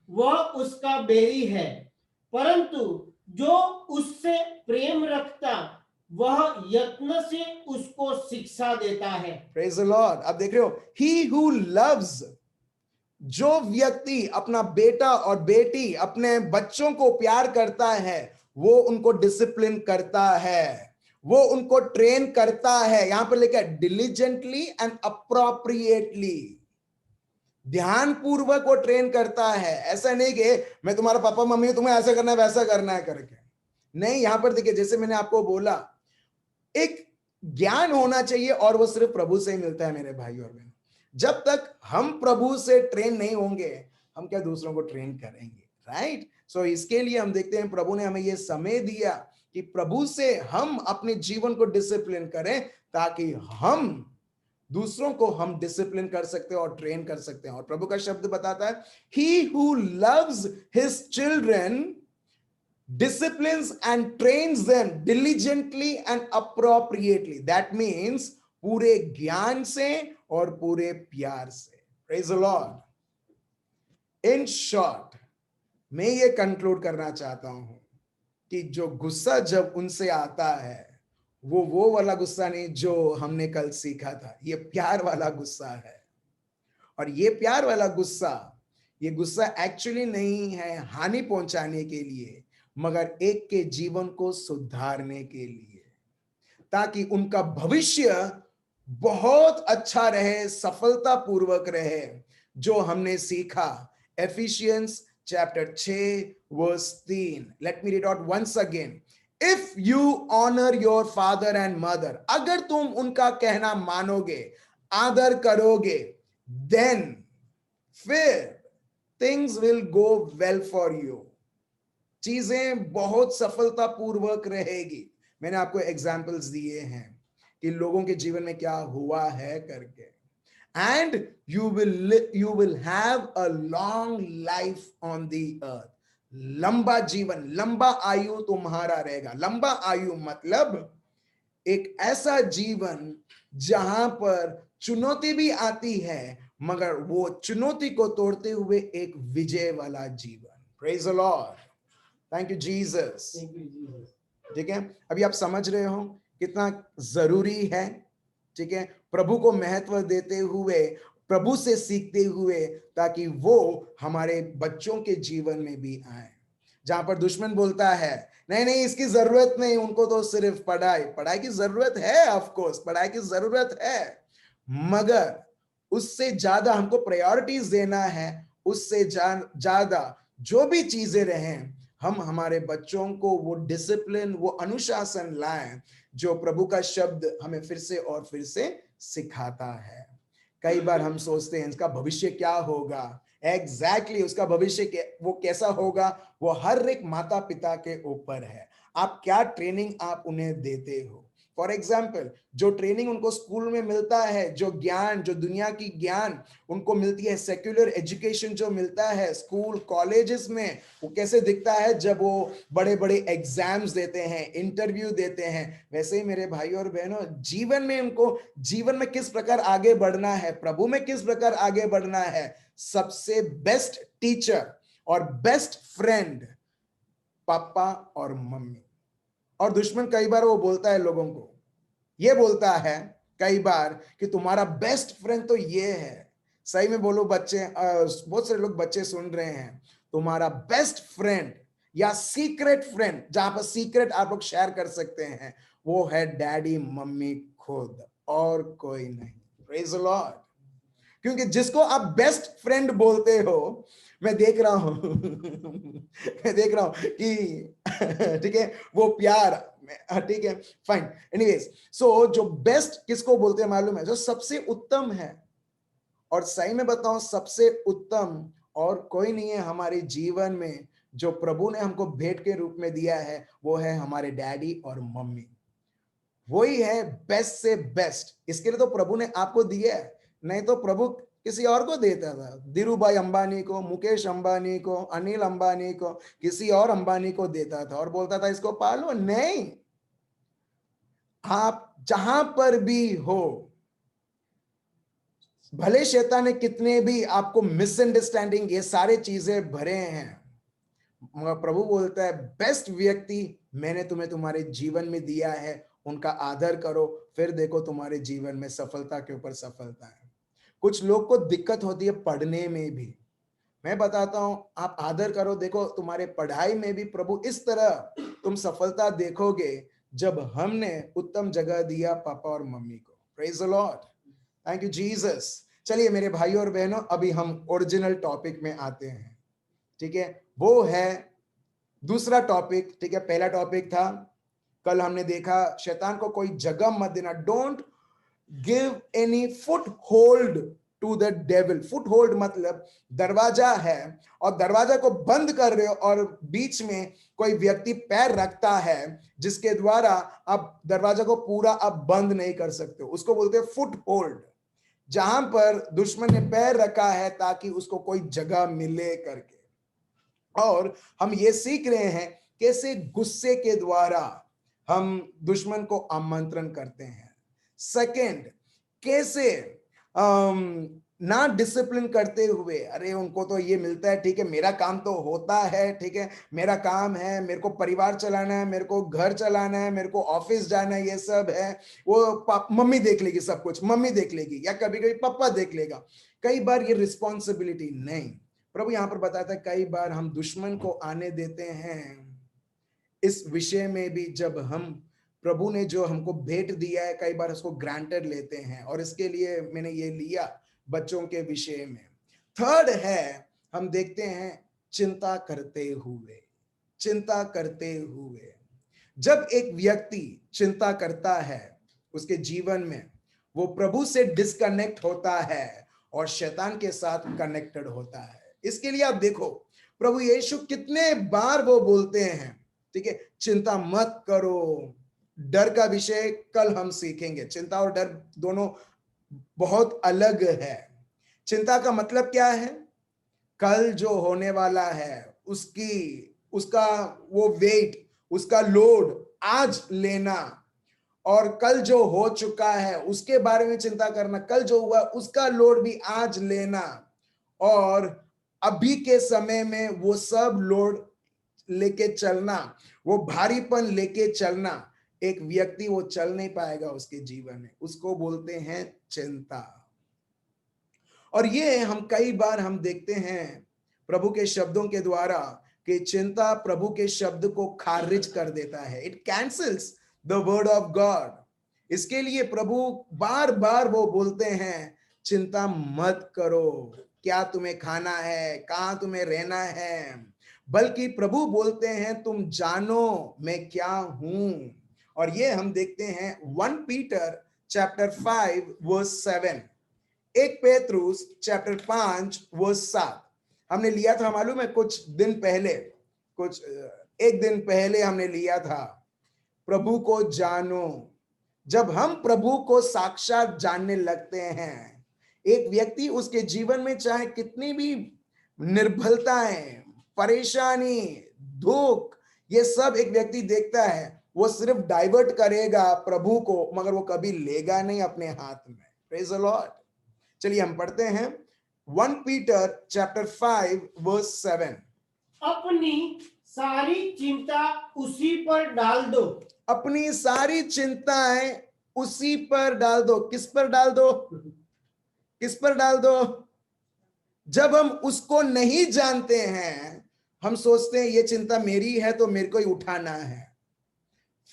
वह उसका बैरी है, परंतु जो उससे प्रेम रखता वह यत्न से उसको शिक्षा देता है। Praise the Lord. आप देख रहे हो, he who loves, जो व्यक्ति अपना बेटा और बेटी, अपने बच्चों को प्यार करता है, वो उनको डिसिप्लिन करता है, वो उनको ट्रेन करता है। यहां पर लिखा है डिलीजेंटली एंड अप्रोप्रिएटली, ध्यान पूर्वक वो ट्रेन करता है। ऐसा नहीं कि मैं तुम्हारा पापा मम्मी हूं, तुम्हें ऐसा करना है वैसा करना है करके, नहीं। यहां पर देखिए जैसे मैंने आपको बोला, एक ज्ञान होना चाहिए और वो सिर्फ प्रभु से ही मिलता है मेरे भाई और बहन। जब तक हम प्रभु से ट्रेन नहीं होंगे, हम क्या दूसरों को ट्रेन करेंगे, राइट? सो इसके लिए हम देखते हैं प्रभु ने हमें ये समय दिया कि प्रभु से हम अपने जीवन को डिसिप्लिन करें, ताकि हम दूसरों को हम डिसिप्लिन कर सकते हैं और ट्रेन कर सकते हैं। और प्रभु का शब्द बताता है, he who loves his children disciplines and trains them diligently and appropriately। that means पूरे ज्ञान से और पूरे प्यार से। Praise the Lord। In short, मैं ये कंक्लूड करना चाहता हूं कि जो गुस्सा जब उनसे आता है, वो वाला गुस्सा नहीं जो हमने कल सीखा था, ये प्यार वाला गुस्सा है। और ये प्यार वाला गुस्सा, ये गुस्सा एक्चुअली नहीं है हानि पहुंचाने के लिए, मगर एक के जीवन को सुधारने के लिए, ताकि उनका भविष्य बहुत अच्छा रहे, सफलता पूर्वक रहे। जो हमने सीखा, Ephesians chapter 6 verse 3। Let me read out once again. If you honour your father and mother, अगर तुम उनका कहना मानोगे, आदर करोगे, देन फिर things will go well for you, चीजें बहुत सफलतापूर्वक रहेगी। मैंने आपको एग्जाम्पल्स दिए हैं कि लोगों के जीवन में क्या हुआ है करके। and you will have a long life on the earth, लंबा जीवन, लंबा आयु तुम्हारा रहेगा। लंबा आयु मतलब एक ऐसा जीवन जहां पर चुनौती भी आती है, मगर वो चुनौती को तोड़ते हुए एक विजय वाला जीवन। Praise the Lord, thank you Jesus. ठीक है, अभी आप समझ रहे हो कितना जरूरी है, ठीक है, प्रभु को महत्व देते हुए, प्रभु से सीखते हुए, ताकि वो हमारे बच्चों के जीवन में भी आए। जहां पर दुश्मन बोलता है नहीं नहीं इसकी जरूरत नहीं, उनको तो सिर्फ पढ़ाई, पढ़ाई की जरूरत है, ऑफ कोर्स पढ़ाई की जरूरत है, मगर उससे ज्यादा हमको प्रायोरिटीज देना है। उससे ज्यादा जो भी चीजें रहें, हम हमारे बच्चों को वो डिसिप्लिन, वो अनुशासन लाएं जो प्रभु का शब्द हमें फिर से और फिर से सिखाता है। कई बार हम सोचते हैं इसका भविष्य क्या होगा, एग्जैक्टली उसका भविष्य वो कैसा होगा, वो हर एक माता पिता के ऊपर है। आप क्या ट्रेनिंग आप उन्हें देते हो। फॉर एग्जाम्पल, जो ट्रेनिंग उनको स्कूल में मिलता है, जो ज्ञान, जो दुनिया की ज्ञान उनको मिलती है, सेक्युलर एजुकेशन जो मिलता है स्कूल कॉलेजेस में, वो कैसे दिखता है जब वो बड़े बड़े एग्जाम्स देते हैं, इंटरव्यू देते हैं। वैसे ही मेरे भाई और बहनों, जीवन में उनको, जीवन में किस प्रकार आगे बढ़ना है, प्रभु में किस प्रकार आगे बढ़ना है, सबसे बेस्ट टीचर और बेस्ट फ्रेंड पापा और मम्मी। और दुश्मन कई बार वो बोलता है लोगों को, ये बोलता है कई बार कि तुम्हारा बेस्ट फ्रेंड तो ये है। सही में बोलो बच्चे, बहुत सारे लोग बच्चे सुन रहे हैं, तुम्हारा बेस्ट फ्रेंड या सीक्रेट फ्रेंड, जहां पर सीक्रेट आप लोग शेयर कर सकते हैं, वो है डैडी मम्मी खुद, और कोई नहीं। Praise the Lord. क्योंकि जिसको आप बेस्ट फ्रेंड बोलते हो, मैं देख रहा हूं मैं देख रहा हूं कि ठीक है, वो प्यार, ठीक है, फाइन, एनीवेज। सो जो बेस्ट किसको बोलते हैं मालूम है, जो सबसे उत्तम है। और सही में बताऊं, सबसे उत्तम और कोई नहीं है हमारे जीवन में, जो प्रभु ने हमको भेंट के रूप में दिया है, वो है हमारे डैडी और मम्मी। वही है बेस्ट से बेस्ट। इसके लिए तो प्रभु ने आपको दिया है, नहीं तो प्रभु किसी और को देता था। धीरूभाई अंबानी को, मुकेश अंबानी को, अनिल अंबानी को, किसी और अंबानी को देता था और बोलता था इसको पालो। नहीं, आप जहां पर भी हो, भले शैतान ने कितने भी आपको मिसअंडरस्टैंडिंग, ये सारे चीजें भरे हैं, मगर प्रभु बोलता है बेस्ट व्यक्ति मैंने तुम्हें तुम्हारे जीवन में दिया है, उनका आदर करो, फिर देखो तुम्हारे जीवन में सफलता के ऊपर सफलता है। कुछ लोग को दिक्कत होती है पढ़ने में भी, मैं बताता हूं, आप आदर करो, देखो तुम्हारे पढ़ाई में भी प्रभु इस तरह तुम सफलता देखोगे, जब हमने उत्तम जगह दिया पापा और मम्मी को। Praise the Lord, thank you Jesus. चलिए मेरे भाई और बहनों, अभी हम ओरिजिनल टॉपिक में आते हैं, ठीक है, वो है दूसरा टॉपिक। ठीक है, पहला टॉपिक था, कल हमने देखा, शैतान को कोई जगह मत देना, don't give any foothold to the devil. Foothold मतलब दरवाजा है और दरवाजा को बंद कर रहे हो और बीच में कोई व्यक्ति पैर रखता है, जिसके द्वारा आप दरवाजा को पूरा आप बंद नहीं कर सकते, उसको बोलते हैं फुट होल्ड। जहां पर दुश्मन ने पैर रखा है ताकि उसको कोई जगह मिले करके। और हम ये सीख रहे हैं कैसे गुस्से के द्वारा हम दुश्मन को आमंत्रण करते हैं। सेकंड, कैसे ना डिसिप्लिन करते हुए, अरे उनको तो ये मिलता है, ठीक है, मेरा काम तो होता है, ठीक है, मेरा काम है, मेरे को परिवार चलाना है, मेरे को घर चलाना है, मेरे को ऑफिस जाना है, ये सब है, वो मम्मी देख लेगी, सब कुछ मम्मी देख लेगी, या कभी कभी पापा देख लेगा। कई बार ये रिस्पॉन्सिबिलिटी नहीं, प्रभु यहां पर बताता है, कई बार हम दुश्मन को आने देते हैं इस विषय में भी, जब हम प्रभु ने जो हमको भेंट दिया है, कई बार उसको ग्रांटेड लेते हैं। और इसके लिए मैंने ये लिया बच्चों के विषय में, थर्ड है, हम देखते हैं चिंता करते हुए। चिंता करते हुए, जब एक व्यक्ति चिंता करता है, उसके जीवन में वो प्रभु से डिस्कनेक्ट होता है और शैतान के साथ कनेक्टेड होता है। इसके लिए आप देखो प्रभु यीशु कितने बार वो बोलते हैं, ठीक है, चिंता मत करो। डर का विषय कल हम सीखेंगे। चिंता और डर दोनों बहुत अलग है। चिंता का मतलब क्या है? कल जो होने वाला है उसका वो वेट, उसका लोड आज लेना, और कल जो हो चुका है उसके बारे में चिंता करना, कल जो हुआ उसका लोड भी आज लेना, और अभी के समय में वो सब लोड लेके चलना, वो भारीपन लेके चलना। एक व्यक्ति वो चल नहीं पाएगा उसके जीवन में, उसको बोलते हैं चिंता। और ये हम कई बार हम देखते हैं प्रभु के शब्दों के द्वारा कि चिंता प्रभु के शब्द को खारिज कर देता है। It cancels the word of God. इसके लिए प्रभु बार बार वो बोलते हैं चिंता मत करो, क्या तुम्हें खाना है, कहां तुम्हें रहना है, बल्कि प्रभु बोलते हैं तुम जानो मैं क्या हूं। और ये हम देखते हैं 1 पीटर चैप्टर 5 वर्स 7, 1 पेतरुस चैप्टर 5 वर्स 7 हमने लिया था, मालूम है, कुछ दिन पहले, कुछ एक दिन पहले हमने लिया था, प्रभु को जानो। जब हम प्रभु को साक्षात जानने लगते हैं, एक व्यक्ति उसके जीवन में चाहे कितनी भी निर्बलताएं, परेशानी, दुख, ये सब एक व्यक्ति देखता है, वो सिर्फ डाइवर्ट करेगा प्रभु को, मगर वो कभी लेगा नहीं अपने हाथ में। Praise the Lord. चलिए हम पढ़ते हैं 1 पीटर चैप्टर 5 वर्स 7। अपनी सारी चिंता उसी पर डाल दो। अपनी सारी चिंताएं उसी पर डाल दो। किस पर डाल दो? किस पर डाल दो? जब हम उसको नहीं जानते हैं, हम सोचते हैं ये चिंता मेरी है तो मेरे को ही उठाना है।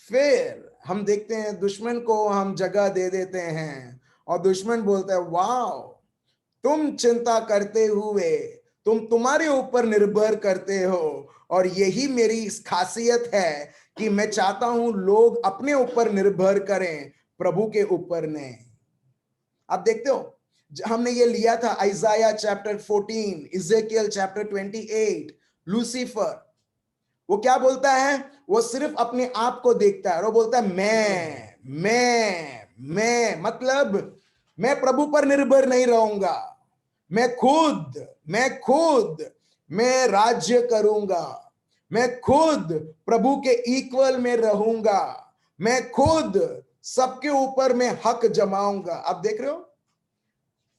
फिर हम देखते हैं दुश्मन को हम जगह दे देते हैं और दुश्मन बोलता है वाओ, तुम चिंता करते हुए तुम तुम्हारे ऊपर निर्भर करते हो, और यही मेरी खासियत है कि मैं चाहता हूं लोग अपने ऊपर निर्भर करें, प्रभु के ऊपर नहीं। आप देखते हो हमने ये लिया था आइजाया चैप्टर 14, इज़ेकियल चैप्टर 28, लूसीफर वो क्या बोलता है? वो सिर्फ अपने आप को देखता है और वो बोलता है मैं, मतलब मैं प्रभु पर निर्भर नहीं रहूंगा, मैं राज्य करूंगा, मैं खुद प्रभु के इक्वल में रहूंगा, मैं खुद सबके ऊपर मैं हक जमाऊंगा। आप देख रहे हो,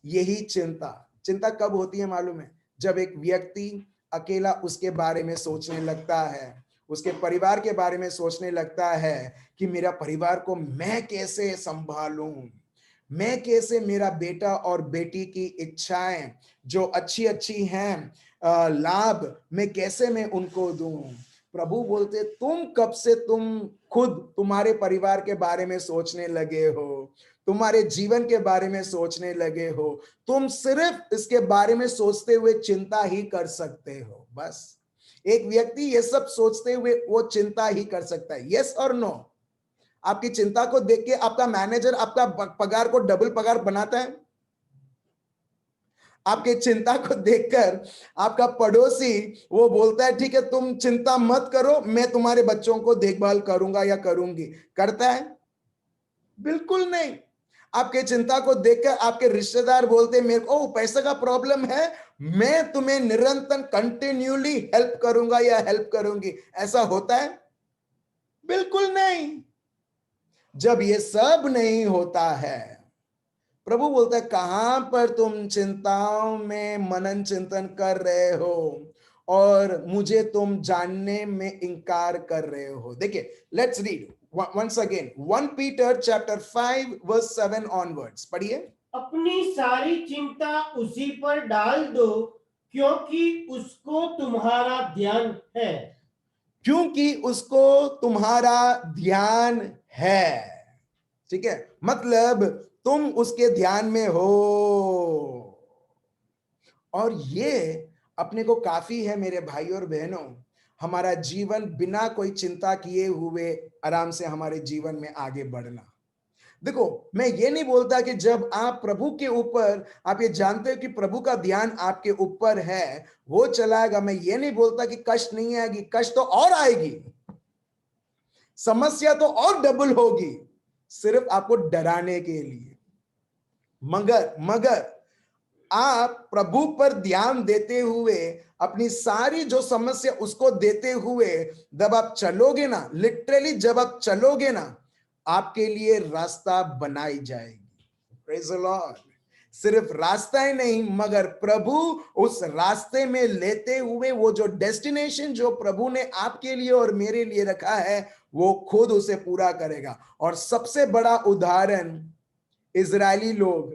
यही चिंता कब होती है मालूम है? जब एक व्यक्ति अकेला उसके बारे में सोचने लगता है, उसके परिवार के बारे में सोचने लगता है कि मेरा परिवार को मैं कैसे संभालूं, मैं कैसे मेरा बेटा और बेटी की इच्छाएं जो अच्छी अच्छी हैं, लाभ मैं कैसे मैं उनको दूं। प्रभु बोलते तुम कब से तुम खुद तुम्हारे परिवार के बारे में सोचने लगे हो, तुम्हारे जीवन के बारे में सोचने लगे हो, तुम सिर्फ इसके बारे में सोचते हुए चिंता ही कर सकते हो। बस एक व्यक्ति ये सब सोचते हुए वो चिंता ही कर सकता है। यस और नो? आपकी चिंता को देख के आपका मैनेजर आपका पगार को डबल पगार बनाता है? आपके चिंता को देखकर आपका पड़ोसी वो बोलता है ठीक है तुम चिंता मत करो, मैं तुम्हारे बच्चों को देखभाल करूंगा या करूंगी? करता है? बिल्कुल नहीं। आपके चिंता को देखकर आपके रिश्तेदार बोलते हैं मेरे को पैसे का प्रॉब्लम है, मैं तुम्हें निरंतर कंटिन्यूली हेल्प करूंगा या हेल्प करूंगी। ऐसा होता है? बिल्कुल नहीं। जब ये सब नहीं होता है, प्रभु बोलता है कहां पर तुम चिंताओं में मनन चिंतन कर रहे हो और मुझे तुम जानने में इनकार कर रहे हो। देखिए, let's read once again 1 Peter chapter 5 verse 7 onwards। पढ़िए। अपनी सारी चिंता उसी पर डाल दो क्योंकि उसको तुम्हारा ध्यान है। क्योंकि उसको तुम्हारा ध्यान है। ठीक है, मतलब तुम उसके ध्यान में हो और ये अपने को काफी है मेरे भाई और बहनों, हमारा जीवन बिना कोई चिंता किए हुए आराम से हमारे जीवन में आगे बढ़ना। देखो, मैं ये नहीं बोलता कि जब आप प्रभु के ऊपर, आप ये जानते हो कि प्रभु का ध्यान आपके ऊपर है, वो चलाएगा। मैं ये नहीं बोलता कि कष्ट नहीं आएगी, कष्ट तो और आएगी, समस्या तो और डबल होगी, सिर्फ आपको डराने के लिए। मगर आप प्रभु पर ध्यान देते हुए, अपनी सारी जो समस्या उसको देते हुए जब आप चलोगे ना, लिटरली जब आप चलोगे ना, आपके लिए रास्ता बनाई जाएगी। Praise the Lord. सिर्फ रास्ता ही नहीं, मगर प्रभु उस रास्ते में लेते हुए वो जो डेस्टिनेशन जो प्रभु ने आपके लिए और मेरे लिए रखा है, वो खुद उसे पूरा करेगा। और सबसे बड़ा उदाहरण, इजरायली लोग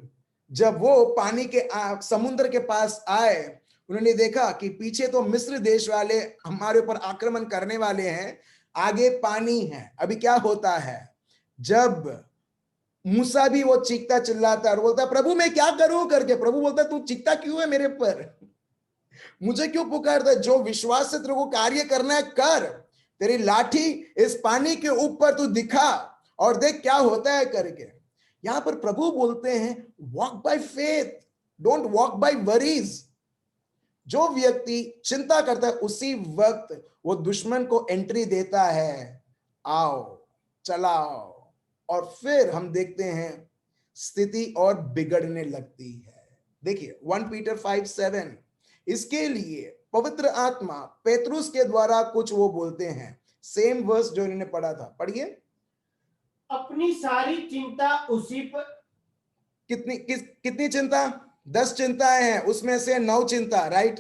जब वो पानी के समुद्र के पास आए, उन्होंने देखा कि पीछे तो मिस्र देश वाले हमारे ऊपर आक्रमण करने वाले हैं, आगे पानी है। अभी क्या होता है, जब मूसा भी वो चीखता चिल्लाता और बोलता प्रभु मैं क्या करूं करके, प्रभु बोलता तू चीखता क्यों है मेरे पर, मुझे क्यों पुकारता है? जो विश्वास से तेरे को कार्य करना है कर, तेरी लाठी इस पानी के ऊपर तू दिखा और देख क्या होता है करके। यहां पर प्रभु बोलते हैं walk by faith, don't walk bye worries. जो व्यक्ति चिंता करता है उसी वक्त वो दुश्मन को एंट्री देता है, आओ चलाओ, और फिर हम देखते हैं स्थिति और बिगड़ने लगती है। देखिए 1 पीटर 5:7, इसके लिए पवित्र आत्मा पेतरुस के द्वारा कुछ वो बोलते हैं, सेम वर्स जो इन्होंने पढ़ा था, पढ़िए। अपनी सारी चिंता उसी पर। कितनी चिंता? 10 चिंताएं हैं, उसमें से 9 चिंता, राइट?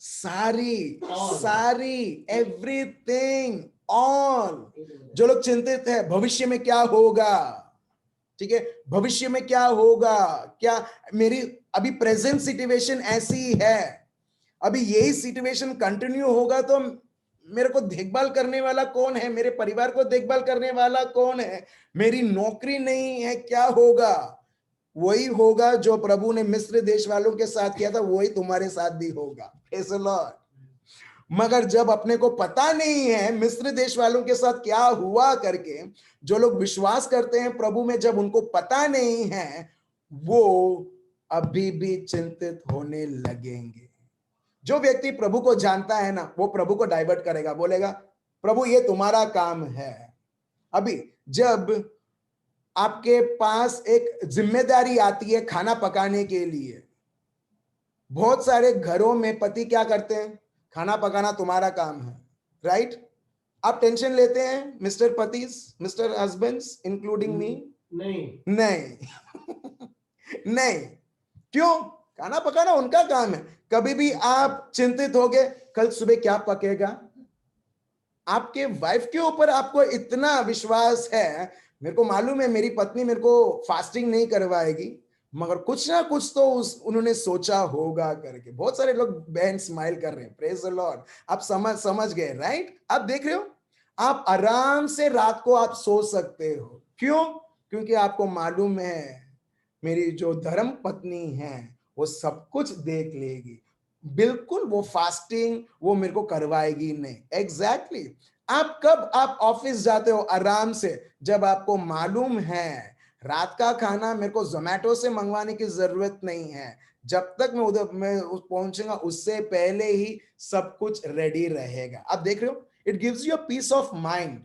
सारी एवरीथिंग, ऑल। जो लोग चिंतित है भविष्य में क्या होगा, ठीक है, भविष्य में क्या होगा, क्या मेरी अभी प्रेजेंट सिचुएशन ऐसी है, अभी यही सिचुएशन कंटिन्यू होगा तो मेरे को देखभाल करने वाला कौन है, मेरे परिवार को देखभाल करने वाला कौन है, मेरी नौकरी नहीं है, क्या होगा? वही होगा जो प्रभु ने मिस्र देश वालों के साथ किया था, वही तुम्हारे साथ भी होगा। Praise the Lord. मगर जब अपने को पता नहीं है मिस्र देश वालों के साथ क्या हुआ करके, जो लोग विश्वास करते हैं प्रभु में, जब उनको पता नहीं है, वो अभी भी चिंतित होने लगेंगे। जो व्यक्ति प्रभु को जानता है ना, वो प्रभु को डाइवर्ट करेगा, बोलेगा प्रभु ये तुम्हारा काम है। अभी जब आपके पास एक जिम्मेदारी आती है खाना पकाने के लिए, बहुत सारे घरों में पति क्या करते हैं, खाना पकाना तुम्हारा काम है, राइट? आप टेंशन लेते हैं मिस्टर पतिस, मिस्टर हस्बैंड्स इंक्लूडिंग मी? नहीं नहीं। क्यों? खाना पकाना उनका काम है। कभी भी आप चिंतित होगे कल सुबह क्या पकेगा? आपके वाइफ के ऊपर आपको इतना विश्वास है, मेरे को मालूम है मेरी पत्नी मेरे को फास्टिंग नहीं करवाएगी, मगर कुछ ना कुछ तो उन्होंने सोचा होगा करके। बहुत सारे लोग बहन स्माइल कर रहे हैं, प्रेज द लॉर्ड। आप समझ गए, राइट? आप देख रहे हो, आप आराम से रात को आप सो सकते हो। क्यों? क्योंकि आपको मालूम है मेरी जो धर्म पत्नी है वो सब कुछ देख लेगी, बिल्कुल वो फास्टिंग वो मेरे को करवाएगी नहीं। एग्जैक्टली आप कब आप ऑफिस जाते हो आराम से, जब आपको मालूम है रात का खाना मेरे को जोमेटो से मंगवाने की जरूरत नहीं है, जब तक मैं उधर मैं पहुंचूंगा उससे पहले ही सब कुछ रेडी रहेगा। आप देख रहे हो, it gives you a peace of mind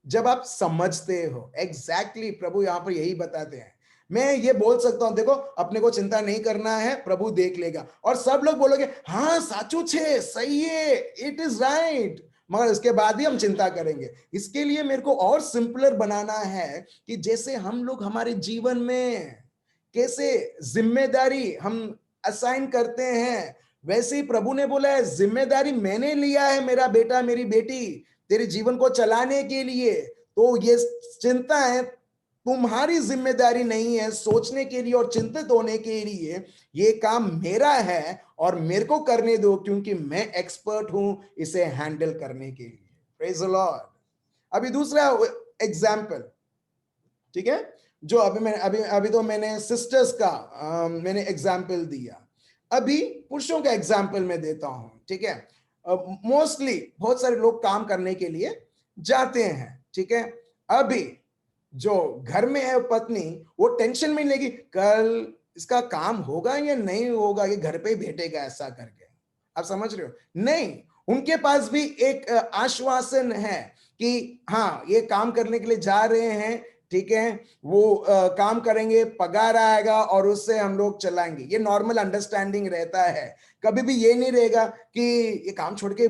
जब आप समझते हो। एग्जैक्टली प्रभु यहां पर यही बताते हैं। मैं ये बोल सकता हूं देखो अपने को चिंता नहीं करना है, प्रभु देख लेगा, और सब लोग बोलोगे हाँ साचू छे, सही है, इट इज राइट, मगर इसके बाद भी हम चिंता करेंगे। इसके लिए मेरे को और सिंपलर बनाना है कि जैसे हम लोग हमारे जीवन में कैसे जिम्मेदारी हम असाइन करते हैं, वैसे ही प्रभु ने बोला है जिम्मेदारी मैंने लिया है मेरा बेटा मेरी बेटी तेरे जीवन को चलाने के लिए। तो ये चिंता है तुम्हारी जिम्मेदारी नहीं है सोचने के लिए और चिंतित होने के लिए, ये काम मेरा है और मेरे को करने दो क्योंकि मैं एक्सपर्ट हूं इसे हैंडल करने के लिए। Praise the Lord. अभी दूसरा एग्जाम्पल, ठीक है, जो अभी तो मैंने सिस्टर्स का मैंने एग्जाम्पल दिया। अभी पुरुषों का एग्जाम्पल मैं देता हूं, ठीक है। मोस्टली बहुत सारे लोग काम करने के लिए जाते हैं, ठीक है। अभी जो घर में है पत्नी, वो टेंशन में लेगी कल इसका काम होगा या नहीं होगा, ये घर पे ही बैठेगा ऐसा करके। आप समझ रहे हो? नहीं, उनके पास भी एक आश्वासन है कि हाँ ये काम करने के लिए जा रहे हैं, ठीक है, वो काम करेंगे, पगार आएगा और उससे हम लोग चलाएंगे। ये नॉर्मल अंडरस्टैंडिंग रहता है। कभी भी ये नहीं रहेगा कि ये काम छोड़ के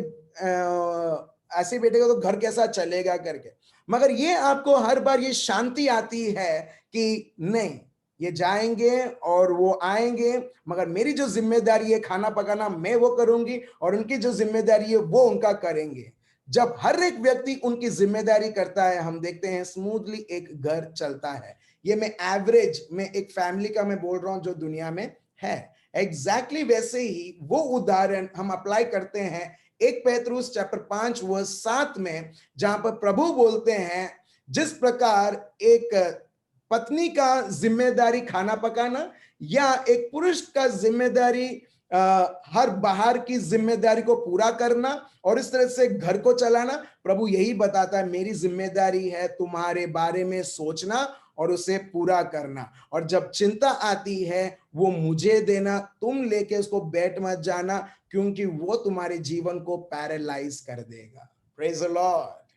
ऐसे बैठेगा तो घर कैसा चलेगा करके। मगर ये आपको हर बार ये शांति आती है कि नहीं, ये जाएंगे और वो आएंगे, मगर मेरी जो जिम्मेदारी है खाना पकाना मैं वो करूंगी और उनकी जो जिम्मेदारी है वो उनका करेंगे। जब हर एक व्यक्ति उनकी जिम्मेदारी करता है, हम देखते हैं स्मूथली एक घर चलता है। ये मैं एवरेज में एक फैमिली का मैं बोल रहा हूं जो दुनिया में है। एग्जैक्टली वैसे ही वो उदाहरण हम अप्लाई करते हैं 1 पेतरुस चैप्टर 5 वर्स 7 में, जहां पर प्रभु बोलते हैं जिस प्रकार एक पत्नी का जिम्मेदारी खाना पकाना या एक पुरुष का जिम्मेदारी हर बाहर की जिम्मेदारी को पूरा करना और इस तरह से घर को चलाना, प्रभु यही बताता है मेरी जिम्मेदारी है तुम्हारे बारे में सोचना और उसे पूरा करना। और जब चिंता आती है वो मुझे देना, तुम लेके उसको बैठ मत जाना, क्योंकि वो तुम्हारे जीवन को पैरालाइज कर देगा। Praise the Lord,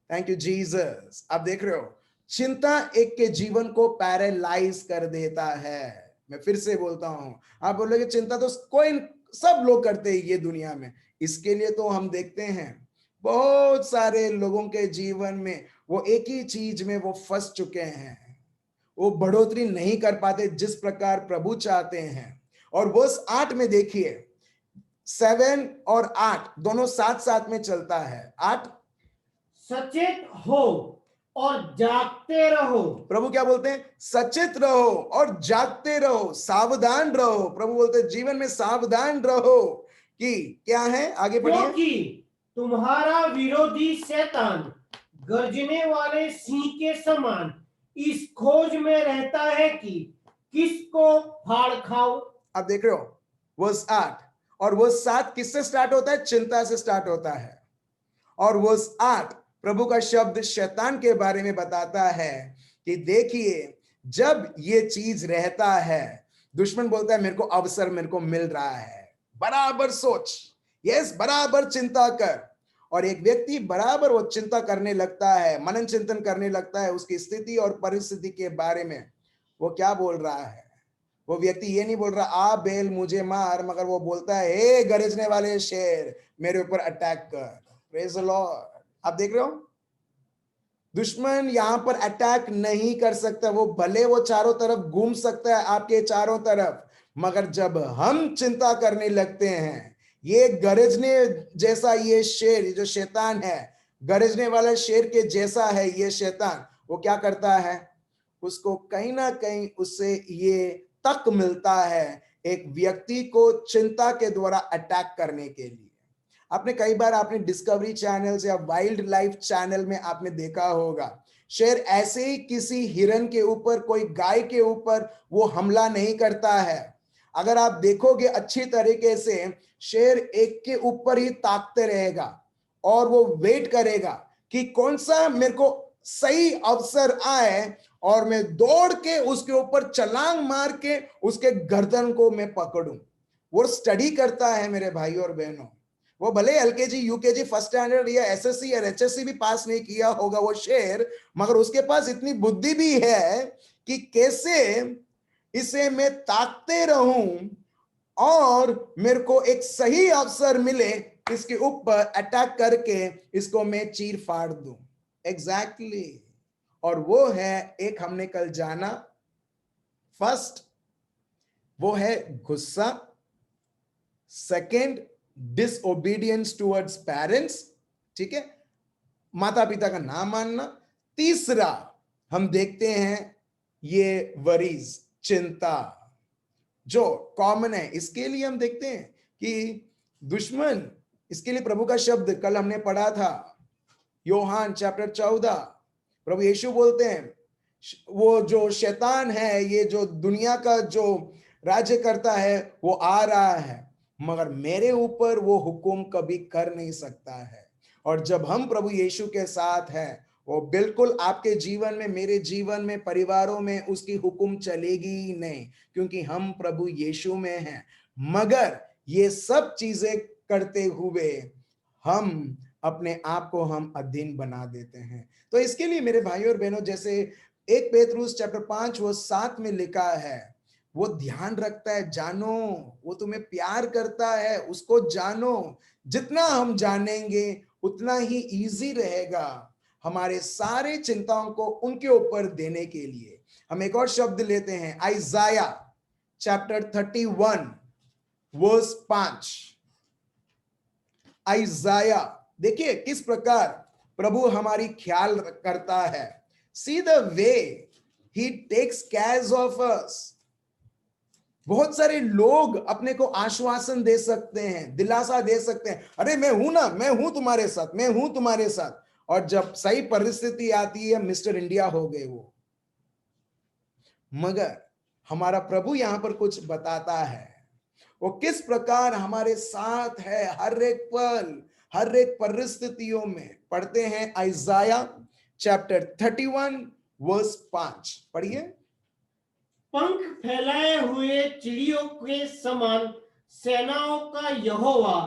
thank you Jesus. आप देख रहे हो, चिंता एक के जीवन को पैरालाइज कर देता है। मैं फिर से बोलता हूं, आप बोलोगे चिंता तो कोई सब लोग करते हैं ये दुनिया में। इसके लिए तो हम देखते हैं बहुत सारे लोगों के जीवन में वो एक ही चीज में वो फंस चुके हैं, वो बढ़ोतरी नहीं कर पाते जिस प्रकार प्रभु चाहते हैं। और वर्स 8 में देखिए, 7 और 8 दोनों साथ साथ में चलता है। 8, सचेत हो और जागते रहो। प्रभु क्या बोलते हैं? सचेत रहो और जागते रहो, सावधान रहो। प्रभु बोलते हैं जीवन में सावधान रहो कि क्या है, आगे बढ़िए। क्योंकि तुम्हारा विरोधी शैतान गर्जने वाले सिंह के समान इस खोज में रहता है कि किसको फाड़ खाओ। आप देख रहे हो वर्स 8 और वर्स 7 किससे स्टार्ट होता है? चिंता से स्टार्ट होता है। और वर्स 8 प्रभु का शब्द शैतान के बारे में बताता है कि देखिए जब ये चीज रहता है, दुश्मन बोलता है मेरे को अवसर मेरे को मिल रहा है, बराबर सोच, यस बराबर चिंता कर। और एक व्यक्ति बराबर वो चिंता करने लगता है, मनन चिंतन करने लगता है उसकी स्थिति और परिस्थिति के बारे में। वो क्या बोल रहा है? वो व्यक्ति ये नहीं बोल रहा आ बेल मुझे मार, मगर वो बोलता है हे गरजने वाले शेर मेरे ऊपर अटैक कर। Praise the Lord. आप देख रहे हो, दुश्मन यहां पर अटैक नहीं कर सकता। वो भले वो चारों तरफ घूम सकता है आपके चारों तरफ, मगर जब हम चिंता करने लगते हैं, ये गरजने जैसा ये शेर, जो शैतान है, गरजने वाला शेर के जैसा है ये शैतान, वो क्या करता है? उसको कहीं ना कहीं उससे ये तक मिलता है एक व्यक्ति को चिंता के द्वारा अटैक करने के लिए। आपने कई बार आपने डिस्कवरी चैनल या वाइल्ड लाइफ चैनल में आपने देखा होगा, शेर ऐसे ही किसी हिरन के ऊपर, कोई गाय के ऊपर वो हमला नहीं करता है। अगर आप देखोगे अच्छी तरीके से, शेर एक के ऊपर ही ताकते रहेगा और वो वेट करेगा कि कौन सा मेरे को सही अवसर आए और मैं दौड़ के उसके ऊपर छलांग मार के उसके गर्दन को मैं पकड़ूं। वो स्टडी करता है मेरे भाई और बहनों। वो भले एलकेजी, यूकेजी, फर्स्ट स्टैंडर्ड या एसएससी या एचएससी भी पास नहीं किया होगा वो शेर, मगर उसके पास इतनी बुद्धि भी है कि कैसे इसे मैं ताकते रहूं और मेरे को एक सही अवसर मिले इसके ऊपर अटैक करके इसको मैं चीर फाड़ दूं। एग्जैक्टली। और वो है एक हमने कल जाना, फर्स्ट वो है गुस्सा, सेकंड डिसओबीडियंस टुवर्ड्स पेरेंट्स, ठीक है, माता पिता का ना मानना, तीसरा हम देखते हैं ये वरीज, चिंता, जो कॉमन है। इसके लिए हम देखते हैं कि दुश्मन, इसके लिए प्रभु का शब्द कल हमने पढ़ा था योहान चैप्टर 14, प्रभु यीशु बोलते हैं वो जो शैतान है, ये जो दुनिया का जो राज्य करता है, वो आ रहा है, मगर मेरे ऊपर वो हुक्म कभी कर नहीं सकता है। और जब हम प्रभु यीशु के साथ हैं, वो बिल्कुल आपके जीवन में, मेरे जीवन में, परिवारों में उसकी हुक्म चलेगी ही नहीं, क्योंकि हम प्रभु यीशु में हैं। मगर ये सब चीजें करते हुए हम अपने आप को हम अधीन बना देते हैं। तो इसके लिए मेरे भाई और बहनों, जैसे 1 पेतरुस चैप्टर 5 वो 7 में लिखा है, वो ध्यान रखता है, जानो, वो तुम्हें प्यार करता है, उसको जानो। जितना हम जानेंगे उतना ही इजी रहेगा हमारे सारे चिंताओं को उनके ऊपर देने के लिए। हम एक और शब्द लेते हैं, आइजाया चैप्टर 31 वर्स 5। आइजाया, देखिए किस प्रकार प्रभु हमारी ख्याल करता है। See the way he takes care of us. बहुत सारे लोग अपने को आश्वासन दे सकते हैं, दिलासा दे सकते हैं, अरे मैं हूं ना, मैं हूं तुम्हारे साथ, मैं हूं तुम्हारे साथ। और जब सही परिस्थिति आती है, मिस्टर इंडिया हो गए वो। मगर हमारा प्रभु यहां पर कुछ बताता है, वो किस प्रकार हमारे साथ है हर एक पल, हर एक परिस्थितियों में। पढ़ते हैं आइजाया चैप्टर 31 वर्स 5, पढ़िए। पंख फैलाए हुए चिड़ियों के समान सेनाओं का यहोवा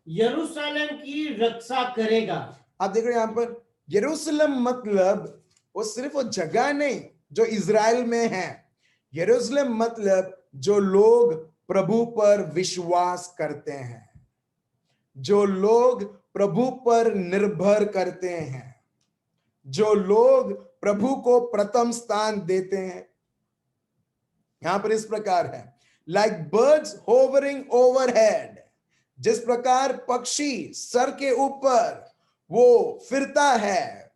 यरूशलेम की रक्षा करेगा। आप देख रहे हैं यहां पर यरूशलेम मतलब वो सिर्फ वो जगह नहीं जो इज़राइल में है। यरूशलेम मतलब जो लोग प्रभु पर विश्वास करते हैं, जो लोग प्रभु पर निर्भर करते हैं, जो लोग प्रभु को प्रथम स्थान देते हैं। यहां पर इस प्रकार है, लाइक बर्ड्स होवरिंग ओवरहेड, जिस प्रकार पक्षी सर के ऊपर वो फिरता है,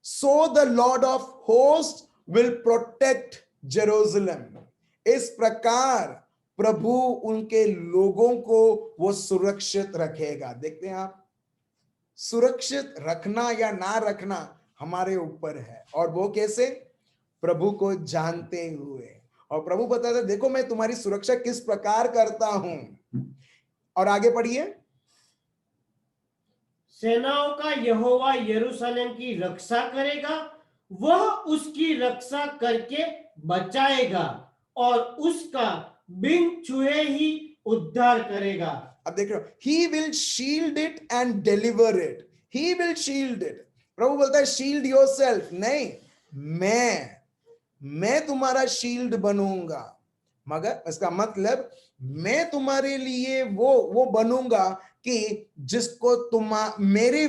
so the Lord of host will protect Jerusalem. इस प्रकार प्रभु उनके लोगों को वो सुरक्षित रखेगा। देखते हैं आप, सुरक्षित रखना या ना रखना हमारे ऊपर है। और वो कैसे? प्रभु को जानते हुए। और प्रभु बताता है, देखो मैं तुम्हारी सुरक्षा किस प्रकार करता हूं। और आगे पढ़िए। सेनाओं का यहोवा यरूशलेम की रक्षा करेगा, वह उसकी रक्षा करके बचाएगा और उसका बिन छुए ही उद्धार करेगा। अब देख रहे हो, he will shield it and deliver it. He will shield it. प्रभु बोलता है शील्ड योरसेल्फ नहीं, मैं तुम्हारा शील्ड बनूंगा। मगर इसका मतलब मैं तुम्हारे लिए वो बनूंगा कि जिसको तुम मेरे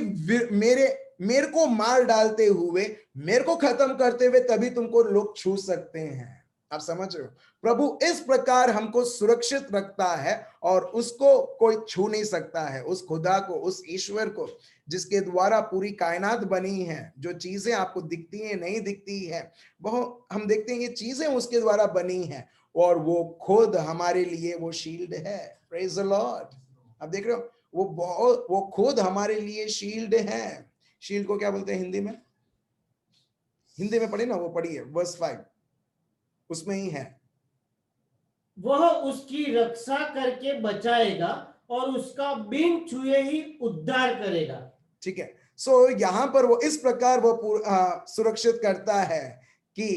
मेरे मेरे को मार डालते हुए, मेरे को खत्म करते हुए तभी तुमको लोग छू सकते हैं। आप समझ रहे हो? प्रभु इस प्रकार हमको सुरक्षित रखता है और उसको कोई छू नहीं सकता है। उस खुदा को, उस ईश्वर को जिसके द्वारा पूरी कायनात बनी है, जो चीजें आपको दिखती हैं, नहीं दिखती है, वो हम देखते हैं ये चीजें उसके द्वारा बनी हैं, और वो खुद हमारे लिए वो शील्ड है। Praise the Lord. अब देख रहे हो, वो खुद हमारे लिए शील्ड है। शील्ड को क्या बोलते हैं हिंदी में? हिंदी में पढ़िए ना, वो पढ़िए वर्स 5, उसमें ही है। वह उसकी रक्षा करके बचाएगा और उसका बिन छुए ही उद्धार करेगा। ठीक है। सो यहां पर वो इस प्रकार वो सुरक्षित करता है कि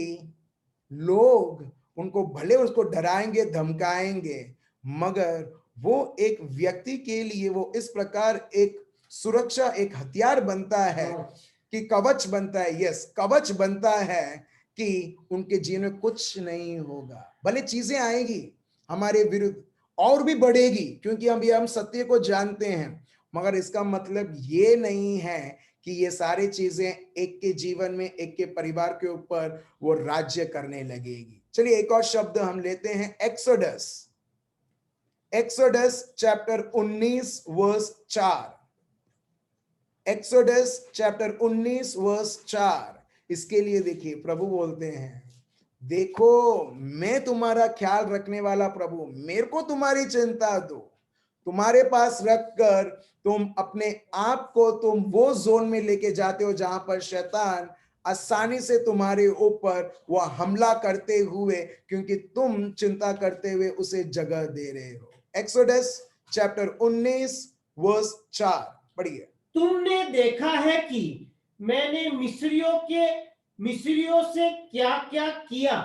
लोग उनको भले उसको डराएंगे, धमकाएंगे, मगर वो एक व्यक्ति के लिए वो इस प्रकार एक सुरक्षा, एक हथियार बनता है, कि कवच बनता है। यस, कवच बनता है कि उनके जीवन में कुछ नहीं होगा। भले चीजें आएगी हमारे विरुद्ध और भी बढ़ेगी, क्योंकि हम सत्य को जानते हैं, मगर इसका मतलब ये नहीं है कि ये सारी चीजें एक के जीवन में, एक के परिवार के ऊपर वो राज्य करने लगेगी। चलिए एक और शब्द हम लेते हैं, Exodus. Exodus chapter 19 verse 4। Exodus chapter 19 verse 4। इसके लिए देखिए प्रभु बोलते हैं, देखो मैं तुम्हारा ख्याल रखने वाला प्रभु, मेरे को तुम्हारी चिंता दो। तुम्हारे पास रखकर तुम अपने आप को तुम वो जोन में लेके जाते हो जहां पर शैतान आसानी से तुम्हारे ऊपर वह हमला करते हुए, क्योंकि तुम चिंता करते हुए उसे जगह दे रहे हो। एक्सोडस चैप्टर 19 वर्स 4 पढ़िए। तुमने देखा है कि मैंने मिस्रियों से क्या क्या किया,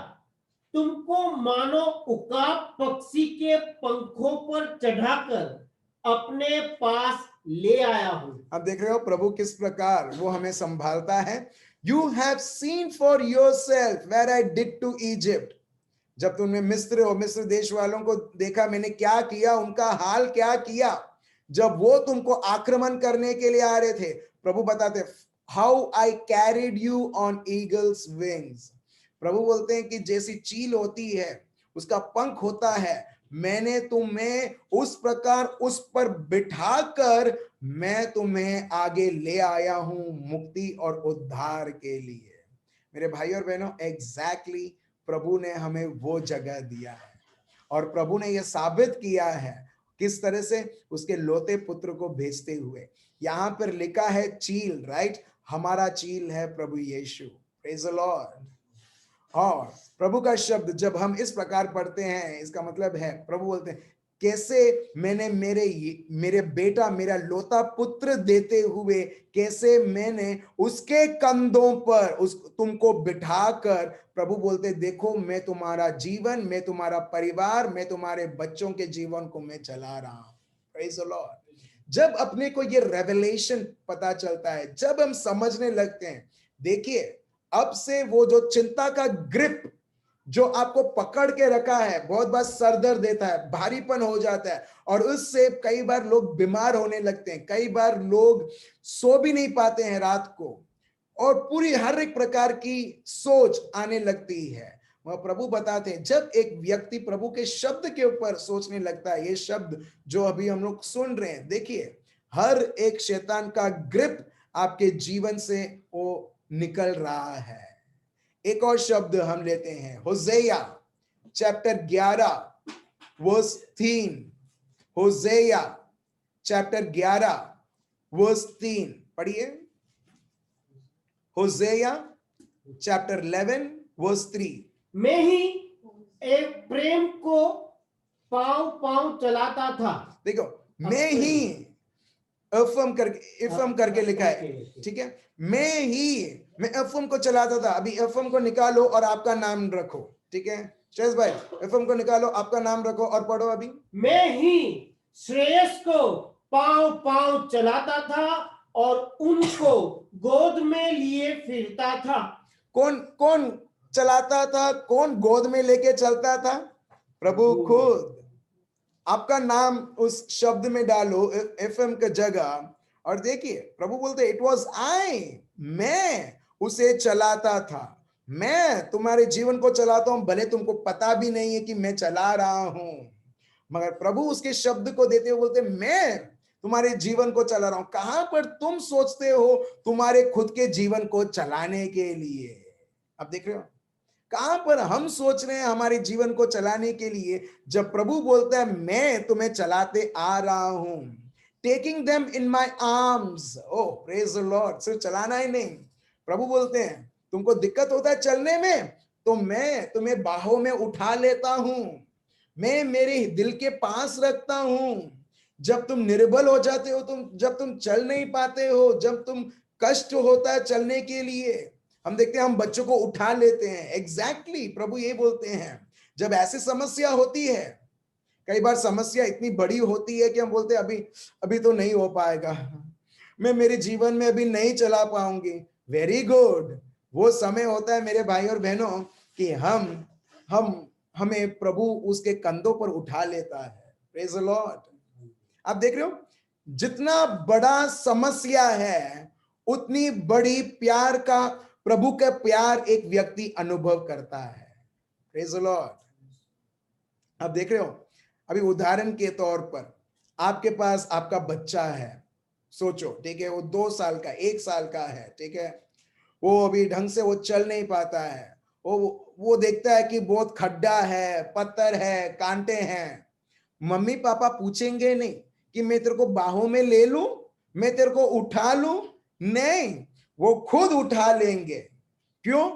तुमको मानो उकाब पक्षी के पंखों पर चढ़ाकर अपने पास ले आया हूं। अब देख रहे हो प्रभु किस प्रकार वो हमें संभालता है। You have seen for yourself where I did to Egypt. जब तुमने मिस्र देश वालों को देखा, मैंने क्या किया, उनका हाल क्या किया जब वो तुमको आक्रमण करने के लिए आ रहे थे। प्रभु बताते, how I carried you on eagle's wings. प्रभु बोलते हैं कि जैसी चील होती है, उसका पंख होता है, मैंने तुम्हें उस प्रकार उस पर बिठाकर मैं तुम्हें आगे ले आया हूं मुक्ति और उद्धार के लिए। मेरे भाई और बहनों, एग्जैक्टली प्रभु ने हमें वो जगह दिया है, और प्रभु ने यह साबित किया है किस तरह से, उसके लोते पुत्र को भेजते हुए। यहां पर लिखा है चील, राइट, हमारा चील है प्रभु यीशु। Praise the lord. और प्रभु का शब्द जब हम इस प्रकार पढ़ते हैं, इसका मतलब है प्रभु बोलते हैं, कैसे मैंने मेरे बेटा, मेरा लोता पुत्र देते हुए, कैसे मैंने उसके कंधों पर तुमको बिठाकर, प्रभु बोलते देखो मैं तुम्हारा जीवन, मैं तुम्हारा परिवार, मैं तुम्हारे बच्चों के जीवन को मैं चला रहा हूं। Praise the Lord. जब अपने को ये रेवलेशन पता चलता है, जब हम समझने लगते हैं, देखिए अब से वो जो चिंता का ग्रिप जो आपको पकड़ के रखा है, बहुत बार सर दर्द देता है, भारीपन हो जाता है, और उससे कई बार लोग बीमार होने लगते हैं, कई बार लोग सो भी नहीं पाते हैं रात को, और पूरी हर एक प्रकार की सोच आने लगती है। वह प्रभु बताते हैं, जब एक व्यक्ति प्रभु के शब्द के ऊपर सोचने लगता है, ये शब्द जो अभी हम लोग सुन रहे हैं, देखिए हर एक शैतान का ग्रिप आपके जीवन से वो निकल रहा है। एक और शब्द हम लेते हैं, होसेया चैप्टर 11 वर्स 3। होसेया चैप्टर 11 वर्स 3 पढ़िए। होसेया चैप्टर 11 वर्स 3। मैं ही एक प्रेम को पांव पांव चलाता था। देखो, मैं ही अफम करके लिखा है, ठीक है। मैं एफएम को चलाता था। अभी एफएम को निकालो और आपका नाम रखो, ठीक है शेष भाई, एफएम को निकालो, आपका नाम रखो और पढ़ो। अभी मैं ही श्रेयस को पांव पांव चलाता था और उनको गोद में लिए फिरता था। कौन कौन चलाता था, कौन गोद में लेके चलता था? प्रभु खुद। आपका नाम उस शब्द में डालो एफएम का जगह, और देखिए प्रभु बोलते इट वॉज आई, मैं उसे चलाता था, मैं तुम्हारे जीवन को चलाता हूं, भले तुमको पता भी नहीं है कि मैं चला रहा हूं, मगर प्रभु उसके शब्द को देते हुए बोलते मैं तुम्हारे जीवन को चला रहा हूं। कहां पर तुम सोचते हो तुम्हारे खुद के जीवन को चलाने के लिए? अब देख रहे हो कहां पर हम सोच रहे हैं हमारे जीवन को चलाने के लिए, जब प्रभु बोलता है मैं तुम्हें चलाते आ रहा हूं, taking them in my arms. Oh praise the Lord. सिर्फ चलाना ही नहीं, प्रभु बोलते हैं तुमको दिक्कत होता है चलने में, तो मैं तुम्हें बाहों में उठा लेता हूं, मैं मेरे दिल के पास रखता हूं। जब तुम निर्बल हो जाते हो, जब तुम चल नहीं पाते हो, जब तुम कष्ट होता है चलने के लिए, हम देखते हैं हम बच्चों को उठा लेते हैं। एग्जैक्टली प्रभु ये बोलते हैं, जब ऐसी समस्या होती है, कई बार समस्या इतनी बड़ी होती है कि हम बोलते हैं अभी तो नहीं हो पाएगा, मैं मेरे जीवन में अभी नहीं चला पाऊंगी। वेरी गुड, वो समय होता है मेरे भाई और बहनों कि हमें प्रभु उसके कंधों पर उठा लेता है। Praise the Lord. आप देख रहे हो जितना बड़ा समस्या है, उतनी बड़ी प्यार का, प्रभु का प्यार एक व्यक्ति अनुभव करता है। Praise the Lord. आप देख रहे हो, अभी उदाहरण के तौर पर आपके पास आपका बच्चा है, सोचो, ठीक है, वो 2 साल का 1 साल का है, ठीक है, वो अभी ढंग से वो चल नहीं पाता है, वो देखता है कि बहुत खड्डा है, पत्थर है, कांटे हैं। मम्मी पापा पूछेंगे नहीं कि मैं तेरे को बाहों में ले लूं, मैं तेरे को उठा लूं, नहीं, वो खुद उठा लेंगे। क्यों?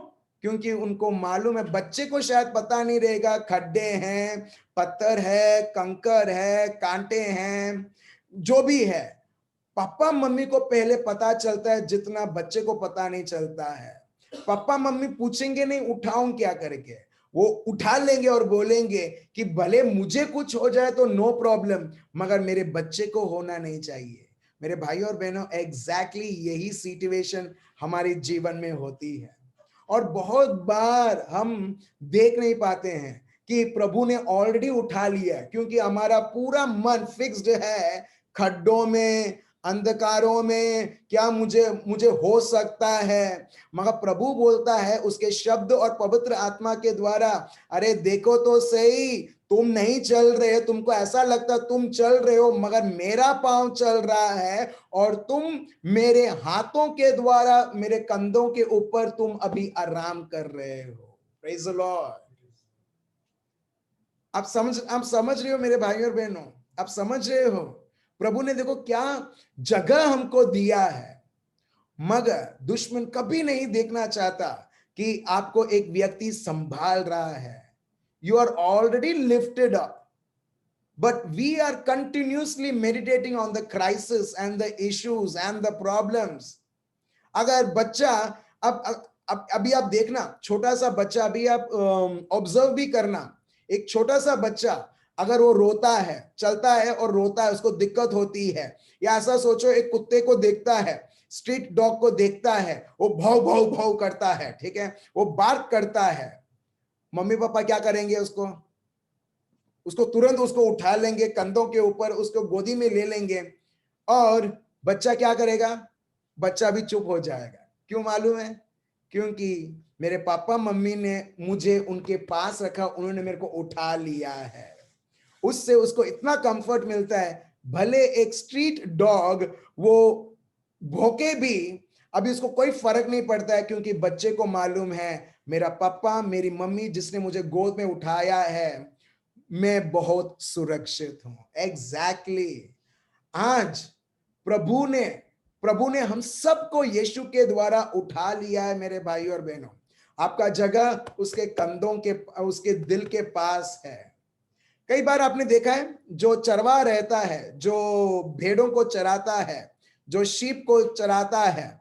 क्योंकि उनको मालूम है, बच्चे को शायद पता नहीं रहेगा, खड्डे हैं, पत्थर है, कंकर है, कांटे हैं, जो भी है, पापा मम्मी को पहले पता चलता है जितना बच्चे को पता नहीं चलता है। पापा मम्मी पूछेंगे नहीं उठाऊं क्या करके, वो उठा लेंगे और बोलेंगे कि भले मुझे कुछ हो जाए तो नो प्रॉब्लम, मगर मेरे बच्चे को होना नहीं चाहिए। मेरे भाई और बहनों, एग्जैक्टली यही सिचुएशन हमारे जीवन में होती है। और बहुत बार हम देख नहीं पाते हैं कि प्रभु ने ऑलरेडी उठा लिया, क्योंकि हमारा पूरा मन फिक्स्ड है खड्डों में, अंधकारों में, क्या मुझे मुझे हो सकता है। मगर प्रभु बोलता है उसके शब्द और पवित्र आत्मा के द्वारा, अरे देखो तो सही, तुम नहीं चल रहे, तुमको ऐसा लगता तुम चल रहे हो, मगर मेरा पांव चल रहा है और तुम मेरे हाथों के द्वारा मेरे कंधों के ऊपर तुम अभी आराम कर रहे हो। Praise the Lord. आप समझ रहे हो मेरे भाई और बहनों, आप समझ रहे हो प्रभु ने देखो क्या जगह हमको दिया है। मगर दुश्मन कभी नहीं देखना चाहता कि आपको एक व्यक्ति संभाल रहा है। You are already lifted up, but we are continuously meditating on the crisis and the issues and the problems. अगर बच्चा अब अभी आप देखना, छोटा सा बच्चा, अभी आप ऑब्जर्व भी करना, एक छोटा सा बच्चा अगर वो रोता है, चलता है और रोता है, उसको दिक्कत होती है, या ऐसा सोचो एक कुत्ते को देखता है, स्ट्रीट डॉग को देखता है, वो भाव भाव भाव करता है, ठीक है, वो बार्क करता है, मम्मी पापा क्या करेंगे? उसको तुरंत उसको उठा लेंगे कंधों के ऊपर, उसको गोदी में ले लेंगे, और बच्चा क्या करेगा? बच्चा भी चुप हो जाएगा। क्यों मालूम है? क्योंकि मेरे पापा मम्मी ने मुझे उनके पास रखा, उन्होंने मेरे को उठा लिया है। उससे उसको इतना कंफर्ट मिलता है, भले एक स्ट्रीट डॉग वो भौंके भी अभी उसको कोई फर्क नहीं पड़ता है, क्योंकि बच्चे को मालूम है मेरा पापा मेरी मम्मी जिसने मुझे गोद में उठाया है, मैं बहुत सुरक्षित हूं। एग्जैक्टली आज प्रभु ने हम सबको यीशु के द्वारा उठा लिया है। मेरे भाई और बहनों, आपका जगह उसके कंधों के, उसके दिल के पास है। कई बार आपने देखा है, जो चरवाहा रहता है, जो भेड़ों को चराता है, जो शीप को चराता है,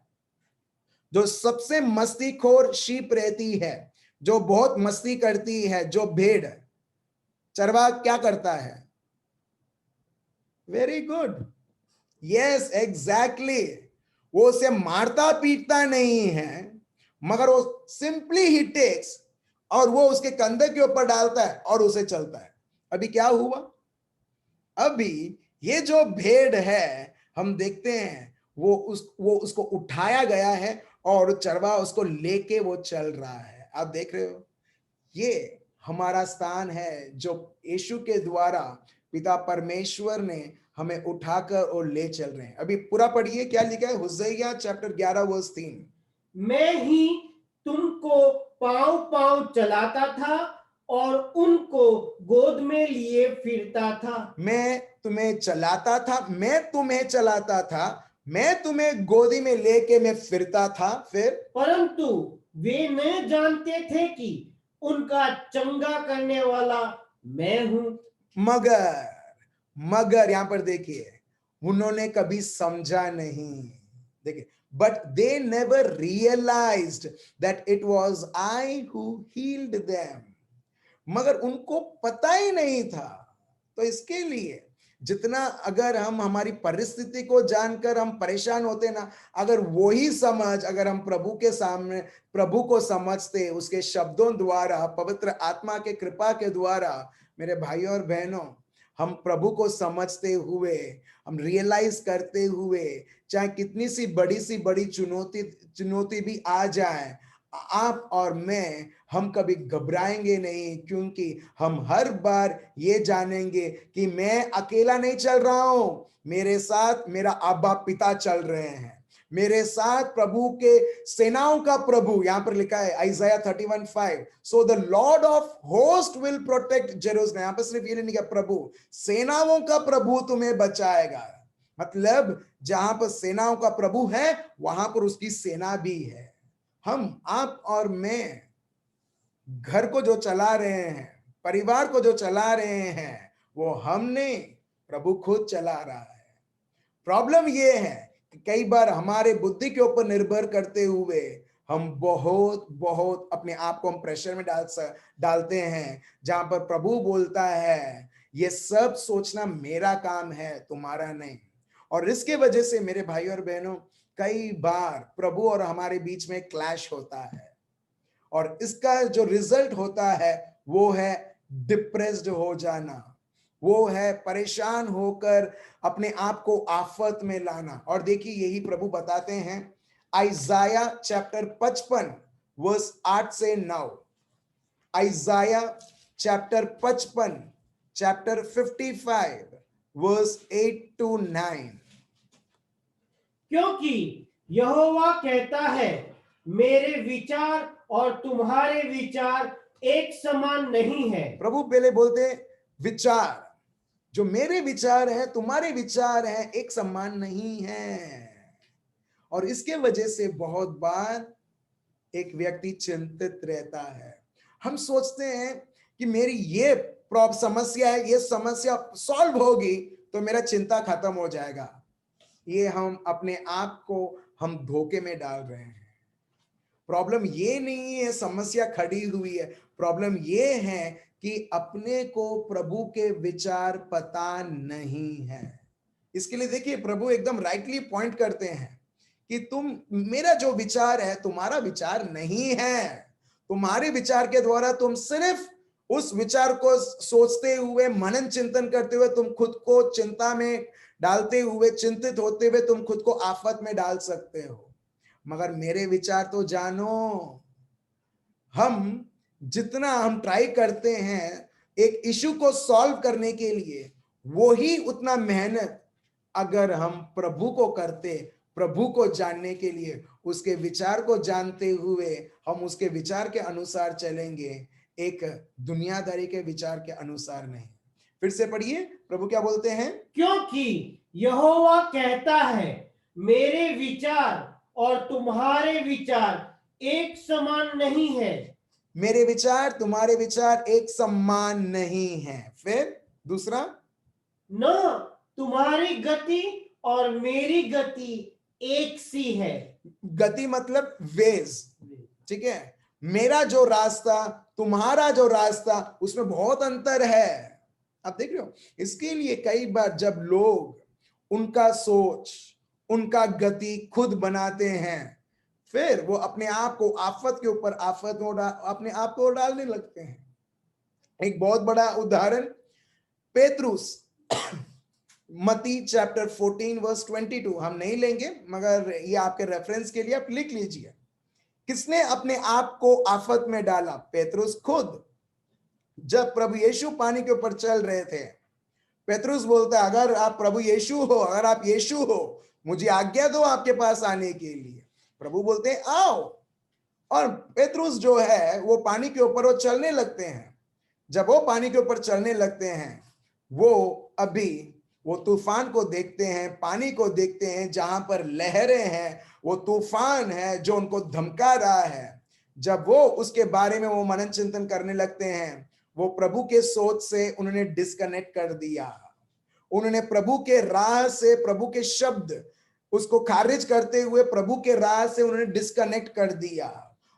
जो सबसे मस्तीखोर शीप रहती है, जो बहुत मस्ती करती है, जो भेड़, चरवाहा क्या करता है? वेरी गुड, यस एग्जैक्टली, वो उसे मारता पीटता नहीं है, मगर वो सिंपली ही टेक्स और वो उसके कंधे के ऊपर डालता है और उसे चलता है। अभी क्या हुआ? अभी ये जो भेड़ है, हम देखते हैं वो उसको उठाया गया है और चरवाहा उसको लेके वो चल रहा है। आप देख रहे हो, ये हमारा स्थान है जो यीशु के द्वारा पिता परमेश्वर ने हमें उठाकर और ले चल रहे हैं। अभी पूरा पढ़िए, क्या लिखा है? हुज्जैया चैप्टर 11 वर्स 3। मैं ही तुमको पांव पांव चलाता था और उनको गोद में लिए फिरता था। मैं तुम्हें चलाता था, मैं तुम्हें चलाता था, मैं तुम्हें गोदी में लेके मैं फिरता था। फिर परंतु वे न जानते थे कि उनका चंगा करने वाला मैं हूं। मगर यहां पर देखिए, उन्होंने कभी समझा नहीं। देखिए, but they never realised that it was I who healed them. मगर उनको पता ही नहीं था। तो इसके लिए जितना अगर हम हमारी परिस्थिति को जानकर हम परेशान होते ना, अगर वही समझ अगर हम प्रभु के सामने प्रभु को समझते उसके शब्दों द्वारा, पवित्र आत्मा के कृपा के द्वारा, मेरे भाइयों और बहनों, हम प्रभु को समझते हुए, हम रियलाइज करते हुए, चाहे कितनी सी बड़ी चुनौती भी आ जाए, आप और मैं, हम कभी घबराएंगे नहीं, क्योंकि हम हर बार ये जानेंगे कि मैं अकेला नहीं चल रहा हूं, मेरे साथ मेरा अब्बा पिता चल रहे हैं, मेरे साथ प्रभु के सेनाओं का प्रभु। यहां पर लिखा है आइज़ाया 31:5, so the Lord of host will protect Jerusalem. यहां पर सिर्फ ये नहीं लिखा प्रभु, सेनाओं का प्रभु तुम्हें बचाएगा। मतलब जहां पर सेनाओं का प्रभु है, वहां पर उसकी सेना भी है। हम, आप और मैं घर को जो चला रहे हैं, परिवार को जो चला रहे हैं, वो हम नहीं, प्रभु खुद चला रहा है। प्रॉब्लम ये है कि कई बार हमारे बुद्धि के ऊपर निर्भर करते हुए हम बहुत बहुत अपने आप को हम प्रेशर में डालते हैं, जहां पर प्रभु बोलता है ये सब सोचना मेरा काम है, तुम्हारा नहीं। और इसके वजह से मेरे भाई और बहनों, कई बार प्रभु और हमारे बीच में क्लैश होता है, और इसका जो रिजल्ट होता है वो है डिप्रेस्ड हो जाना, वो है परेशान होकर अपने आप को आफत में लाना। और देखिए यही प्रभु बताते हैं आइजाया चैप्टर 55 वर्स 8 से 9। Isaiah chapter 55 chapter 55 verse 8 to 9। क्योंकि यहोवा कहता है, मेरे विचार और तुम्हारे विचार एक समान नहीं है। प्रभु पहले बोलते विचार, जो मेरे विचार हैं तुम्हारे विचार हैं एक समान नहीं है। और इसके वजह से बहुत बार एक व्यक्ति चिंतित रहता है। हम सोचते हैं कि मेरी ये समस्या है, ये समस्या सॉल्व होगी तो मेरा चिंता खत्म हो जाएगा। ये हम अपने आप को हम धोखे में डाल रहे हैं। प्रॉब्लम ये नहीं है समस्या खड़ी हुई है, प्रॉब्लम ये है कि अपने को प्रभु के विचार पता नहीं है। इसके लिए देखिए प्रभु एकदम राइटली पॉइंट करते हैं कि तुम, मेरा जो विचार है तुम्हारा विचार नहीं है। तुम्हारे विचार के द्वारा तुम सिर्फ उस विचार को सोचते हुए, मनन चिंतन करते हुए तुम खुद को चिंता में डालते हुए, चिंतित होते हुए तुम खुद को आफत में डाल सकते हो। मगर मेरे विचार तो जानो, हम जितना हम ट्राई करते हैं एक इशू को सॉल्व करने के लिए, वो ही उतना मेहनत अगर हम प्रभु को करते, प्रभु को जानने के लिए, उसके विचार को जानते हुए हम उसके विचार के अनुसार चलेंगे, एक दुनियादारी के विचार के अनुसार नहीं। फिर से पढ़िए प्रभु क्या बोलते हैं। क्योंकि यहोवा कहता है, मेरे विचार और तुम्हारे विचार एक समान नहीं है। मेरे विचार तुम्हारे विचार एक समान नहीं है। फिर दूसरा, न तुम्हारी गति और मेरी गति एक सी है। गति मतलब वेज, ठीक है। मेरा जो रास्ता तुम्हारा जो रास्ता उसमें बहुत अंतर है। आप देख रहे हो, इसके लिए कई बार जब लोग उनका सोच, उनका गति खुद बनाते हैं, फिर वो अपने आप को आफत के ऊपर आफत में अपने आप को डालने लगते हैं। एक बहुत बड़ा उदाहरण पेतरुस, मती चैप्टर 14 वर्स 22, हम नहीं लेंगे मगर ये आपके रेफरेंस के लिए आप लिख लीजिए। किसने अपने आप को आफत में डाला? पेतरुस खुद। जब प्रभु यीशु पानी के ऊपर चल रहे थे, पेतरुस बोलता है अगर आप प्रभु यीशु हो, अगर आप यीशु हो, मुझे आज्ञा दो आपके पास आने के लिए। प्रभु बोलते हैं आओ, और पेतरुस जो है वो पानी के ऊपर वो चलने लगते हैं। जब वो पानी के ऊपर चलने लगते हैं, वो अभी वो तूफान को देखते हैं, पानी को देखते हैं, जहां पर लहरें हैं, वो तूफान है जो उनको धमका रहा है। जब वो उसके बारे में वो मनन चिंतन करने लगते हैं, वो प्रभु के सोच से उन्होंने डिस्कनेक्ट कर दिया। उन्होंने प्रभु के राह से, प्रभु के शब्द उसको खारिज करते हुए प्रभु के राह से उन्होंने डिस्कनेक्ट कर दिया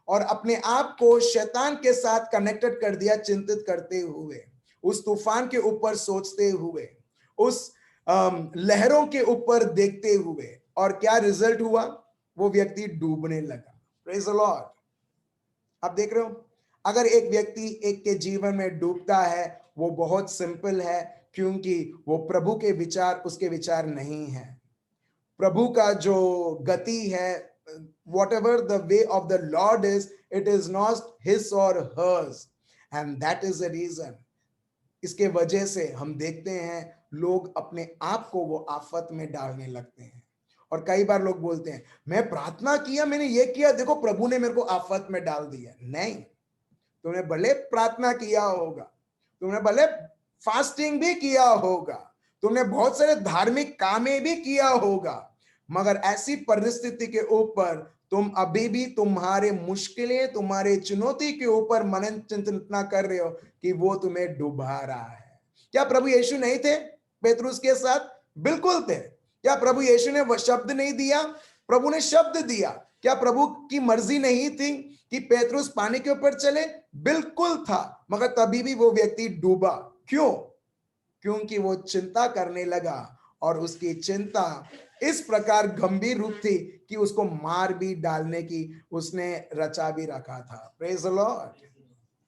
और अपने आप को शैतान के साथ कनेक्टेड कर दिया, चिंतित करते हुए, उस तूफान के ऊपर सोचते हुए, उस लहरों के ऊपर देखते हुए। और क्या रिजल्ट हुआ? वो व्यक्ति डूबने लगा। Praise the Lord. आप देख रहे हो, अगर एक व्यक्ति एक के जीवन में डूबता है, वो बहुत सिंपल है, क्योंकि वो प्रभु के विचार उसके विचार नहीं है। प्रभु का जो गति है, whatever the way of the Lord is, it is not his or hers, and that is the reason. इसके वजह से हम देखते हैं लोग अपने आप को वो आफत में डालने लगते हैं। और कई बार लोग बोलते हैं मैं प्रार्थना किया, मैंने ये किया, देखो प्रभु ने मेरे को आफत में डाल दिया। नहीं, तुमने भले प्रार्थना किया होगा, तुमने भले फास्टिंग भी किया होगा, तुमने बहुत सारे धार्मिक कामें भी किया होगा, मगर ऐसी परिस्थिति के ऊपर तुम अभी भी तुम्हारे मुश्किलें, तुम्हारे चुनौती के ऊपर मनन चिंतन इतना कर रहे हो कि वो तुम्हें डुबा रहा है। क्या प्रभु यीशु नहीं थे पेतरुस के साथ? बिल्कुल थे। क्या प्रभु यीशु ने वह शब्द नहीं दिया? प्रभु ने शब्द दिया। क्या प्रभु की मर्जी नहीं थी कि पेतरुस पानी के ऊपर चले? बिल्कुल था, मगर तभी भी वो व्यक्ति डूबा। क्यों? क्योंकि वो चिंता करने लगा और उसकी चिंता इस प्रकार गंभीर रूप थी कि उसको मार भी डालने की उसने रचा भी रखा था। Praise the Lord.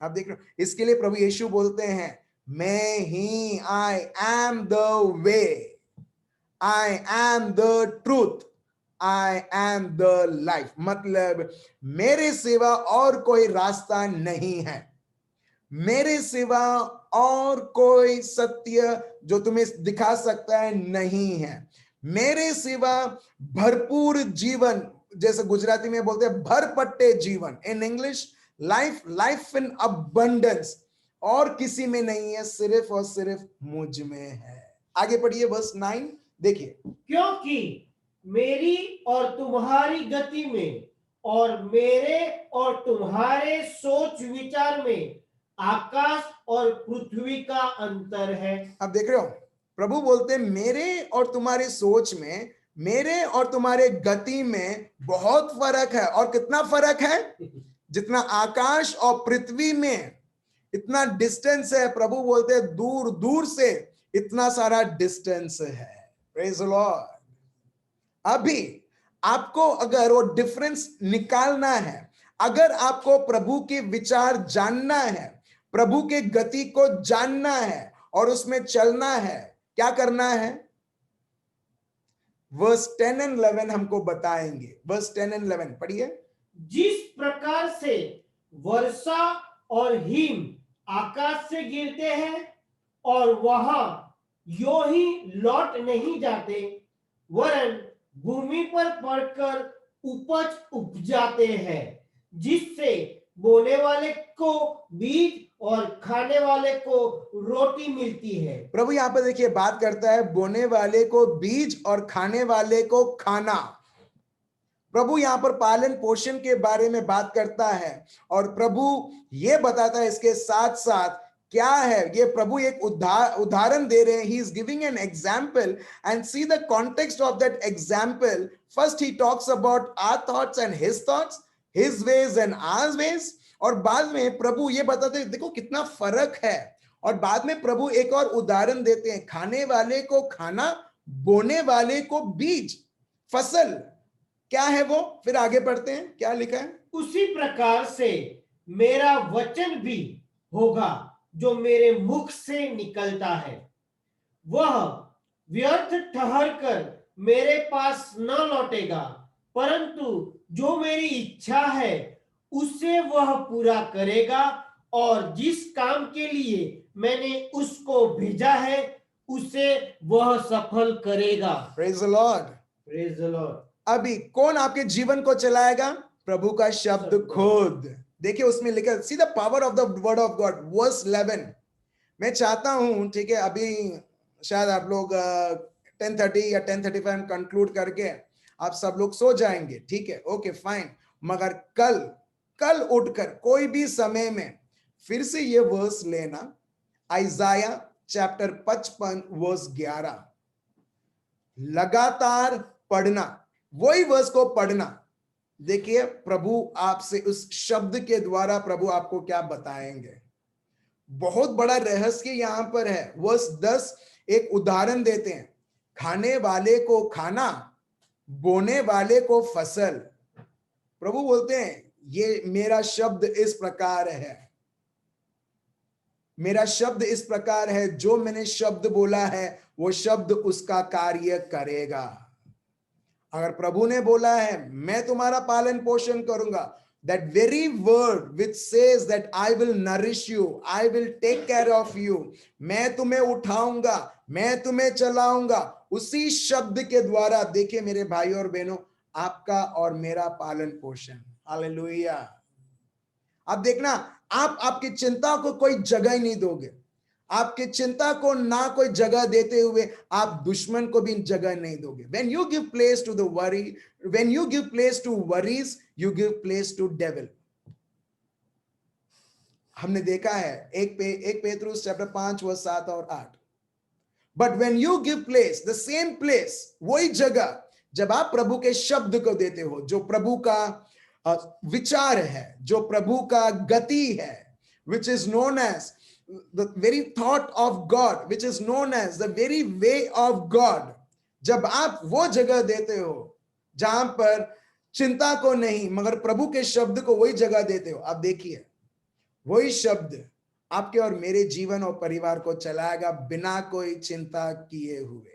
आप देख रहे हो, इसके लिए प्रभु यीशु बोलते हैं, मैं ही, I am the way, I am the truth, I am the life. मतलब मेरे सिवा और कोई रास्ता नहीं है, मेरे सिवा और कोई सत्य जो तुम्हें दिखा सकता है नहीं है, मेरे सिवा भरपूर जीवन, जैसे गुजराती में बोलते हैं भरपट्टे जीवन, in English life, life in abundance, और किसी में नहीं है, सिर्फ और सिर्फ मुझ में है। आगे पढ़िए वर्स 9 देखिए। क्योंकि मेरी और तुम्हारी गति में और मेरे और तुम्हारे सोच विचार में आकाश और पृथ्वी का अंतर है। अब देख रहे हो, प्रभु बोलते हैं मेरे और तुम्हारे सोच में, मेरे और तुम्हारे गति में बहुत फर्क है। और कितना फर्क है? जितना आकाश और पृथ्वी में इतना डिस्टेंस है, प्रभु बोलते हैं दूर दूर से इतना सारा डिस्टेंस है। Praise the Lord. अभी आपको अगर वो डिफरेंस निकालना है, अगर आपको प्रभु के विचार जानना है, प्रभु के गति को जानना है और उसमें चलना है, क्या करना है? वर्स 10 एंड 11 हमको बताएंगे। वर्स 10 एंड 11 पढ़िए। जिस प्रकार से वर्षा और हिम आकाश से गिरते हैं और वहां यो ही लौट नहीं जाते, वरन भूमि पर पड़कर उपज उपजाते हैं, जिससे बोने वाले को बीज और खाने वाले को रोटी मिलती है। प्रभु यहाँ पर देखिए बात करता है बोने वाले को बीज और खाने वाले को खाना। प्रभु यहाँ पर पालन पोषण के बारे में बात करता है और प्रभु ये बताता है इसके साथ साथ क्या है ये। प्रभु एक उदाहरण दे रहे हैं। He is giving an example and see the context of that example. First he talks about our thoughts and his thoughts, his ways and our ways, और बाद में प्रभु ये बताते हैं देखो कितना फर्क है। और बाद में प्रभु एक और उदाहरण देते हैं, खाने वाले को खाना, बोने वाले को बीज, फसल क्या है वो। फिर आगे पढ़ते हैं क्या लिखा है। उसी प्रकार से मेरा वचन भी होगा जो मेरे मुख से निकलता है, वह व्यर्थ ठहरकर मेरे पास न लौटेगा, परंतु जो मेरी इच्छा है उसे वह पूरा करेगा, और जिस काम के लिए मैंने उसको भेजा है उसे वह सफल करेगा। Praise the Lord. Praise the Lord. अभी कौन आपके जीवन को चलाएगा? प्रभु का शब्द खुद। देखिए उसमें लिखा, see the power of the word of God. Verse 11 मैं चाहता हूं, ठीक है, अभी शायद आप लोग 10:30 या 10:35 कंक्लूड करके आप सब लोग सो जाएंगे, ठीक है, ओके फाइन। मगर कल उठकर कोई भी समय में फिर से ये वर्स लेना, आइजाया चैप्टर 55 वर्स 11, लगातार पढ़ना, वही वर्स को पढ़ना। देखिए प्रभु आपसे उस शब्द के द्वारा प्रभु आपको क्या बताएंगे। बहुत बड़ा रहस्य यहां पर है। वर्स 10 एक उदाहरण देते हैं, खाने वाले को खाना, बोने वाले को फसल। प्रभु बोलते हैं ये मेरा शब्द इस प्रकार है, मेरा शब्द इस प्रकार है, जो मैंने शब्द बोला है वो शब्द उसका कार्य करेगा। अगर प्रभु ने बोला है मैं तुम्हारा पालन पोषण करूंगा, that very word which says that I will nourish you, I will take care of you, मैं तुम्हें उठाऊंगा, मैं तुम्हें चलाऊंगा, उसी शब्द के द्वारा देखिए मेरे भाई और बहनों आपका और मेरा पालन पोषण। हालेलुया। अब देखना, आप आपकी चिंता को कोई जगह ही नहीं दोगे। आपके चिंता को ना कोई जगह देते हुए आप दुश्मन को भी जगह नहीं दोगे. When you give place to the worry, when you give place to worries, you give place to devil. हमने देखा है एक पेतरुस चैप्टर 5 वर्स 7 और 8. But when you give place, the same place, वही जगह जब आप प्रभु के शब्द को देते हो, जो प्रभु का विचार है, जो प्रभु का गति है, which is known as the very thought of God, which is known as the very way of God. जब आप वो जगह देते हो जहां पर चिंता को नहीं मगर प्रभु के शब्द को वही जगह देते हो, आप देखिए वही शब्द आपके और मेरे जीवन और परिवार को चलाएगा बिना कोई चिंता किए हुए.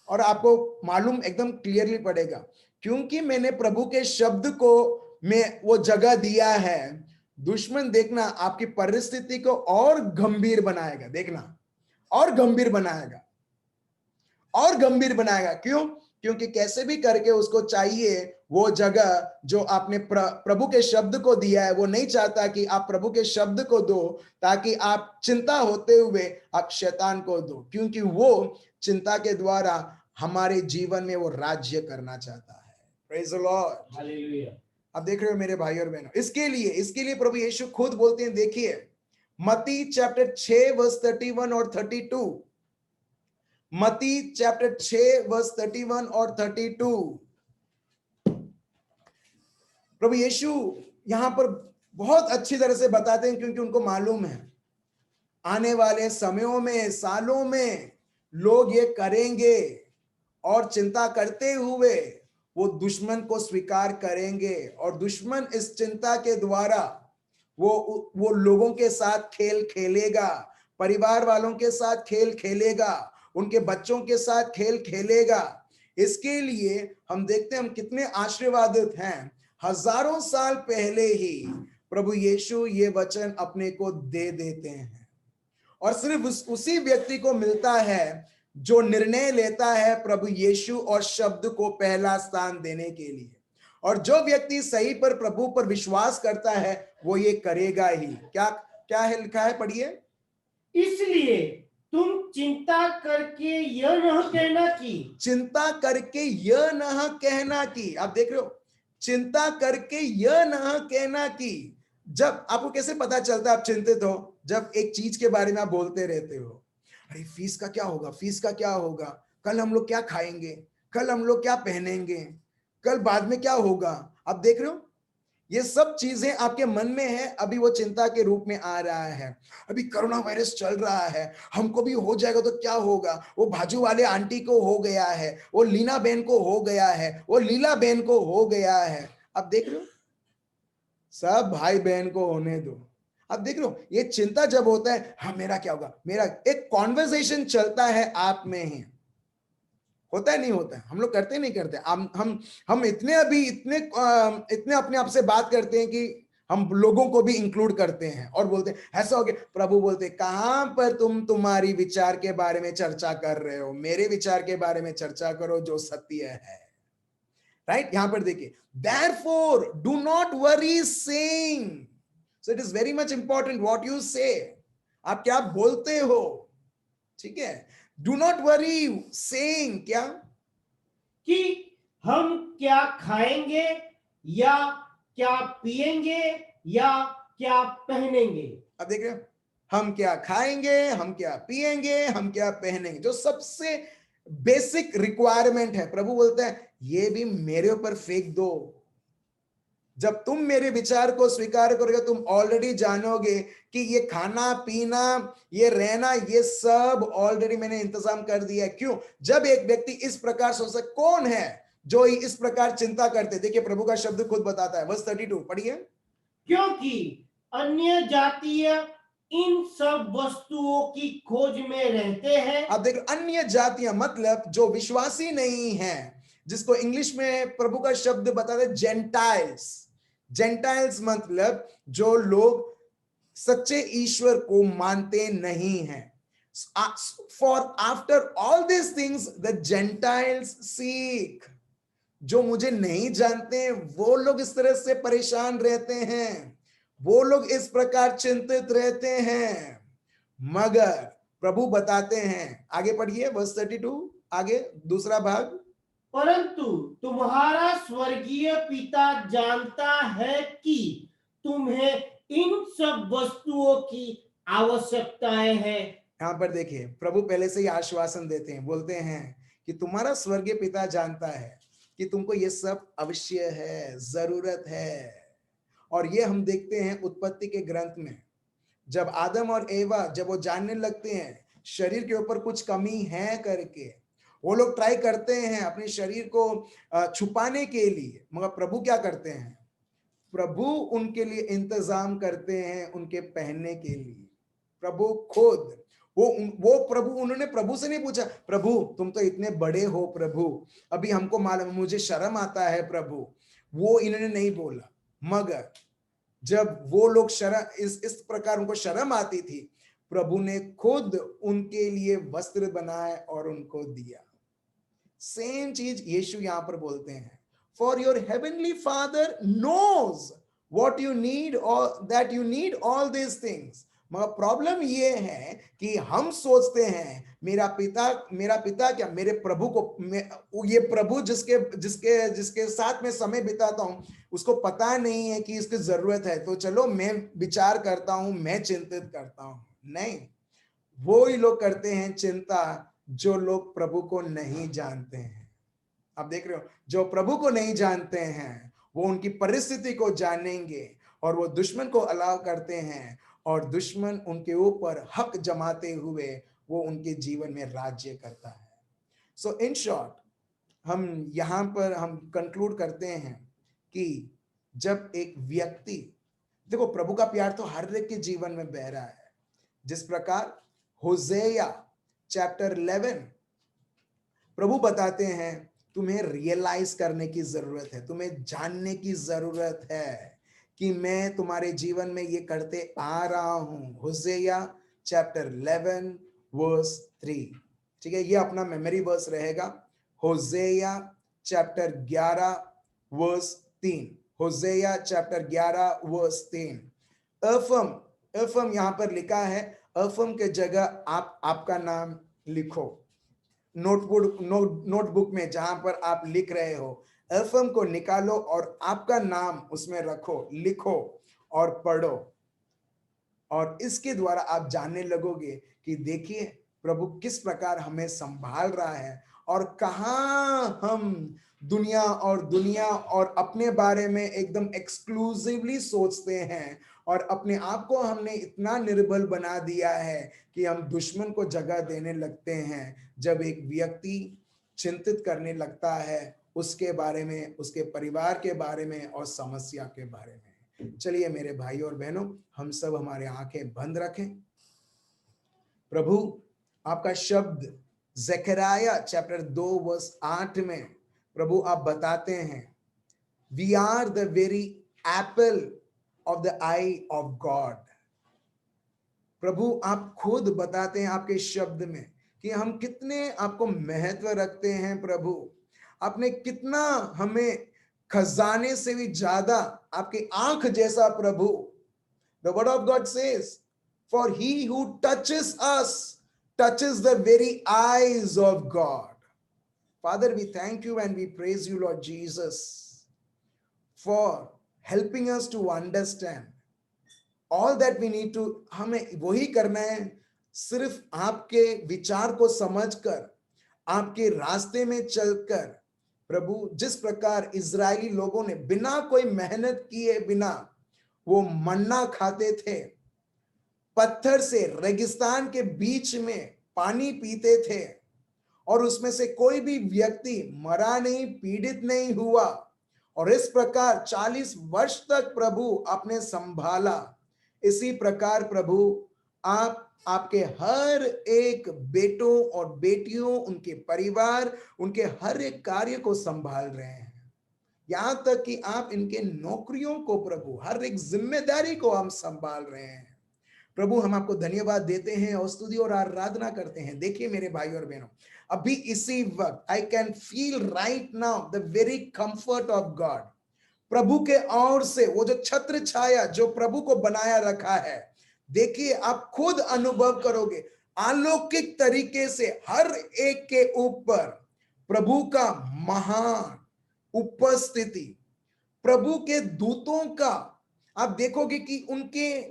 और आपको मालूम एकदम क्लियरली पड़ेगा, क्योंकि मैंने प्रभु के शब्द को में वो जगह दिया है. दुश्मन देखना आपकी परिस्थिति को और गंभीर बनाएगा, देखना और गंभीर बनाएगा, और गंभीर बनाएगा. क्यों? क्योंकि कैसे भी करके उसको चाहिए वो जगह जो आपने प्रभु के शब्द को दिया है. वो नहीं चाहता कि आप प्रभु के शब्द को दो ताकि आप चिंता होते हुए आप शैतान को दो, क्योंकि वो चिंता के द्वारा हमारे जीवन में वो राज्य करना चाहता है. Praise the Lord, hallelujah. आप देख रहे हो मेरे भाई और बहनों, इसके लिए प्रभु यीशु खुद बोलते हैं. देखिए मत्ती चैप्टर 6 वर्स 31 और 32. मत्ती चैप्टर 6 वर्स 31 और 32. प्रभु यीशु यहां पर बहुत अच्छी तरह से बताते हैं, क्योंकि उनको मालूम है आने वाले समयों में, सालों में लोग ये करेंगे और चिंता करते हुए वो दुश्मन को स्वीकार करेंगे, और दुश्मन इस चिंता के द्वारा वो लोगों के साथ खेल खेलेगा, परिवार वालों के साथ खेल खेलेगा, उनके बच्चों के साथ खेल खेलेगा. इसके लिए हम देखते हैं हम कितने आशीर्वादित हैं. हजारों साल पहले ही प्रभु यीशु ये वचन अपने को दे देते हैं, और सिर्फ उसी व्यक्ति को मिलता है जो निर्णय लेता है प्रभु यीशु और शब्द को पहला स्थान देने के लिए. और जो व्यक्ति सही पर प्रभु पर विश्वास करता है वो ये करेगा ही. क्या क्या है लिखा है, पढ़िए. इसलिए तुम चिंता करके यह न कहना कि, चिंता करके यह न कहना कि. आप देख रहे हो, चिंता करके यह न कहना कि. जब आपको कैसे पता चलता है आप चिंतित हो? जब एक चीज के बारे में आप बोलते रहते हो, अरे फीस का क्या होगा, फीस का क्या होगा, कल हम लोग क्या खाएंगे, कल हम लोग क्या पहनेंगे, कल बाद में क्या होगा. आप देख रहे हो ये सब चीजें आपके मन में है. अभी वो चिंता के रूप में आ रहा है. अभी कोरोना वायरस चल रहा है, हमको भी हो जाएगा तो क्या होगा, वो बाजू वाले आंटी को हो गया है, वो लीना बहन को हो गया है, वो लीला बहन को हो गया है. आप देख रहे हो, सब भाई बहन को होने दो. आप देख रहे हो ये चिंता जब होता है, हाँ मेरा क्या होगा, मेरा एक कॉन्वर्सेशन चलता है आप में ही. होता है नहीं होता है? हम लोग करते नहीं करते? हम इतने अपने आप से बात करते हैं कि हम लोगों को भी इंक्लूड करते हैं और बोलते हैं ऐसा हो गया. प्रभु बोलते कहां पर तुम्हारी विचार के बारे में चर्चा कर रहे हो, मेरे विचार के बारे में चर्चा करो जो सत्य है. राइट, यहां पर देखिए, therefore do not worry saying. So it is very much important what you say. आप क्या बोलते हो, ठीक है. Do not worry saying क्या, कि हम क्या खाएंगे या क्या पिएंगे या क्या पहनेंगे. अब देख रहे हो, हम क्या खाएंगे, हम क्या पिएंगे, हम क्या पहनेंगे, जो सबसे बेसिक रिक्वायरमेंट है. प्रभु बोलते हैं ये भी मेरे ऊपर फेंक दो. जब तुम मेरे विचार को स्वीकार करोगे तुम ऑलरेडी जानोगे कि ये खाना पीना, ये रहना, ये सब ऑलरेडी मैंने इंतजाम कर दिया है. क्यों? जब एक व्यक्ति इस प्रकार सोचता, कौन है जो इस प्रकार चिंता करते. देखिए प्रभु का शब्द खुद बताता है, वर्स 32 पढ़िए. क्योंकि अन्य जातीय इन सब वस्तुओं की खोज में रहते हैं. आप देखो, अन्य जातियां मतलब जो विश्वासी नहीं है, जिसको इंग्लिश में प्रभु का शब्द बताता है जेंटाइल्स. जेंटाइल्स मतलब जो लोग सच्चे ईश्वर को मानते नहीं हैं. For after all these things the Gentiles seek. जो मुझे नहीं जानते वो लोग इस तरह से परेशान रहते हैं, वो लोग इस प्रकार चिंतित रहते हैं, मगर प्रभु बताते हैं, आगे पढ़िए वर्स 32, आगे दूसरा भाग। परंतु तुम्हारा स्वर्गीय पिता जानता है कि तुम्हें इन सब वस्तुओं की आवश्यकताएं हैं। यहां पर देखिए प्रभु पहले से ही आश्वासन देते हैं, बोलते हैं कि तुम्हारा स्वर्गीय पिता जानता है कि तुमको ये सब अवश्य है, जरूरत है। और ये हम देखते हैं उत्पत्ति के ग्रंथ में, जब आदम और एवा जब वो जानने लगते हैं शरीर के ऊपर कुछ कमी है करके, वो लोग ट्राई करते हैं अपने शरीर को छुपाने के लिए, मगर प्रभु क्या करते हैं? प्रभु उनके लिए इंतजाम करते हैं उनके पहनने के लिए। प्रभु खुद वो प्रभु, उन्होंने प्रभु से नहीं पूछा, प्रभु तुम तो इतने बड़े हो प्रभु, अभी हमको मालूम, मुझे शर्म आता है प्रभु, वो इन्होंने नहीं बोला। मगर जब वो लोग शर्म, इस प्रकार उनको शर्म आती थी, प्रभु ने खुद उनके लिए वस्त्र बनाए और उनको दिया। सेम चीज यीशु यहां पर बोलते हैं, for your heavenly father knows what you need और that you need all this things. मगर प्रॉब्लम ये है कि हम सोचते हैं मेरा पिता क्या, मेरे प्रभु को, ये प्रभु जिसके जिसके जिसके साथ में समय बिताता हूं उसको पता नहीं है कि इसकी जरूरत है, तो चलो मैं विचार करता हूं, मैं चिंतित करता हूं। नहीं, वो ही लोग करते हैं चिंता जो लोग प्रभु को नहीं जानते हैं। आप देख रहे हो, जो प्रभु को नहीं जानते हैं वो उनकी परिस्थिति को जानेंगे और वो दुश्मन को अलाव करते हैं, और दुश्मन उनके ऊपर हक जमाते हुए वो उनके जीवन में राज्य करता है। सो इन शॉर्ट हम यहां पर हम कंक्लूड करते हैं कि जब एक व्यक्ति, देखो प्रभु का प्यार तो हर एक के जीवन में बह रहा है। जिस प्रकार होसेया चैप्टर 11 प्रभु बताते हैं तुम्हें रियलाइज करने की जरूरत है, तुम्हें जानने की जरूरत है कि मैं तुम्हारे जीवन में ये करते आ रहा हूं। होसेया चैप्टर 11 वर्स 3, ठीक है, ये अपना मेमोरी वर्स रहेगा। होसेया चैप्टर 11 वर्स 3, होसेया चैप्टर 11 वर्स 3। अफम यहां पर लिखा है, अफम के जगह आप आपका नाम लिखो नोटबुक में, जहां पर आप लिख रहे हो एफएम को निकालो और आपका नाम उसमें रखो, लिखो और पढ़ो। और इसके द्वारा आप जानने लगोगे कि देखिए प्रभु किस प्रकार हमें संभाल रहा है, और कहां हम दुनिया और अपने बारे में एकदम एक्सक्लूसिवली सोचते हैं, और अपने आप को हमने इतना निर्बल बना दिया है कि हम दुश्मन को जगह देने लगते हैं। जब एक व्यक्ति चिंतित करने लगता है उसके बारे में, उसके परिवार के बारे में और समस्या के बारे में। चलिए मेरे भाई और बहनों, हम सब हमारे आंखें बंद रखें। प्रभु आपका शब्द ज़करिया चैप्टर 2 वर्स 8 में प्रभु आप बताते हैं, we are the very apple of the eye of God. प्रभु आप खुद बताते हैं आपके शब्द में कि हम कितने आपको महत्व रखते हैं। प्रभु आपने कितना हमें खजाने से भी ज्यादा आपकी आंख जैसा, प्रभु the word of God says, for he who touches us touches the very eyes of God. Father we thank you and we praise you lord Jesus for helping us to understand all that we need to. हमें वही करना है, सिर्फ आपके विचार को समझकर, आपके रास्ते में चलकर। प्रभु जिस प्रकार इजरायली लोगों ने बिना कोई मेहनत किए बिना वो मन्ना खाते थे, पत्थर से रेगिस्तान के बीच में पानी पीते थे, और उसमें से कोई भी व्यक्ति मरा नहीं, पीड़ित नहीं हुआ, और इस प्रकार 40 वर्ष तक प्रभु आपने संभाला। इसी प्रकार प्रभु आप आपके हर एक बेटों और बेटियों, उनके परिवार, उनके हर एक कार्य को संभाल रहे हैं। यहां तक कि आप इनके नौकरियों को, प्रभु हर एक जिम्मेदारी को हम संभाल रहे हैं। प्रभु हम आपको धन्यवाद देते हैं और स्तुति और आराधना करते हैं। देखिए मेरे भाई और बहनों, अभी इसी वक्त I can feel right now the very comfort of God. प्रभु के ओर से वो जो छत्र छाया जो प्रभु को बनाया रखा है, देखिए, आप खुद अनुभव करोगे अलौकिक तरीके से हर एक के ऊपर प्रभु का महान उपस्थिति, प्रभु के दूतों का आप देखोगे कि उनके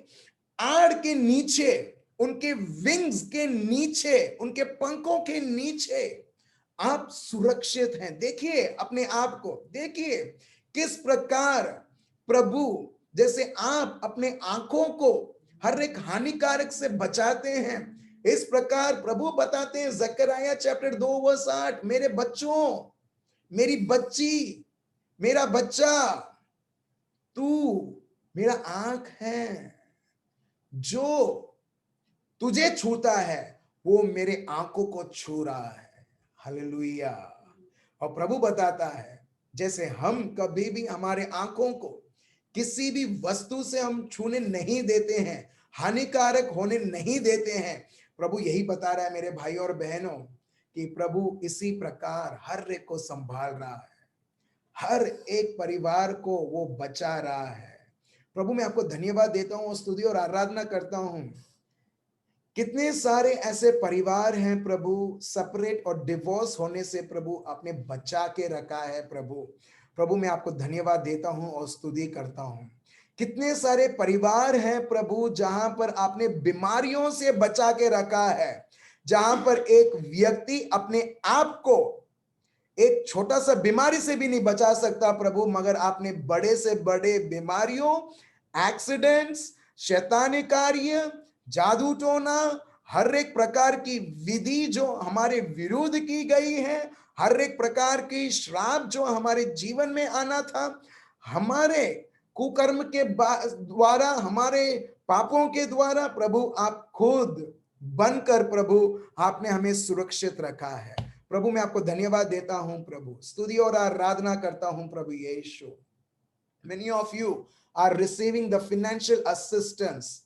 आड़ के नीचे, उनके विंग्स के नीचे, उनके पंखों के नीचे आप सुरक्षित हैं। देखिए अपने आप को, देखिए किस प्रकार प्रभु, जैसे आप अपने आंखों को हर एक हानिकारक से बचाते हैं, इस प्रकार प्रभु बताते हैं जकरिया चैप्टर 2 वर्स 8, मेरे बच्चों, मेरी बच्ची, मेरा बच्चा, तू मेरा आंख है, जो तुझे छूता है वो मेरे आंखों को छू रहा है। हालेलुया। और प्रभु बताता है जैसे हम कभी भी हमारे आंखों को किसी भी वस्तु से हम छूने नहीं देते हैं, हानिकारक होने नहीं देते हैं, प्रभु यही बता रहा है मेरे भाई और बहनों कि प्रभु इसी प्रकार हर एक को संभाल रहा है, हर एक परिवार को वो बचा रहा है। प्रभु मैं आपको धन्यवाद देता हूं, स्तुति और आराधना करता हूं। कितने सारे ऐसे परिवार हैं प्रभु, सेपरेट और डिवोर्स होने से प्रभु आपने बचा के रखा है। प्रभु मैं आपको धन्यवाद देता हूं और स्तुति करता हूं। कितने सारे परिवार हैं प्रभु जहां पर आपने बीमारियों से बचा के रखा है, जहां पर एक व्यक्ति अपने आप को एक छोटा सा बीमारी से भी नहीं बचा सकता प्रभु, मगर आपने बड़े से बड़े बीमारियों, एक्सीडेंट्स, शैतानी कार्य, जादू टोना, हर एक प्रकार की विधि जो हमारे विरुद्ध की गई है, हर एक प्रकार की श्राप जो हमारे जीवन में आना था, हमारे कुकर्म के द्वारा, हमारे पापों के द्वारा, प्रभु आप खुद बनकर प्रभु आपने हमें सुरक्षित रखा है। प्रभु मैं आपको धन्यवाद देता हूं प्रभु, स्तुति और आराधना करता हूं प्रभु यीशु। Many of you are receiving the financial assistance,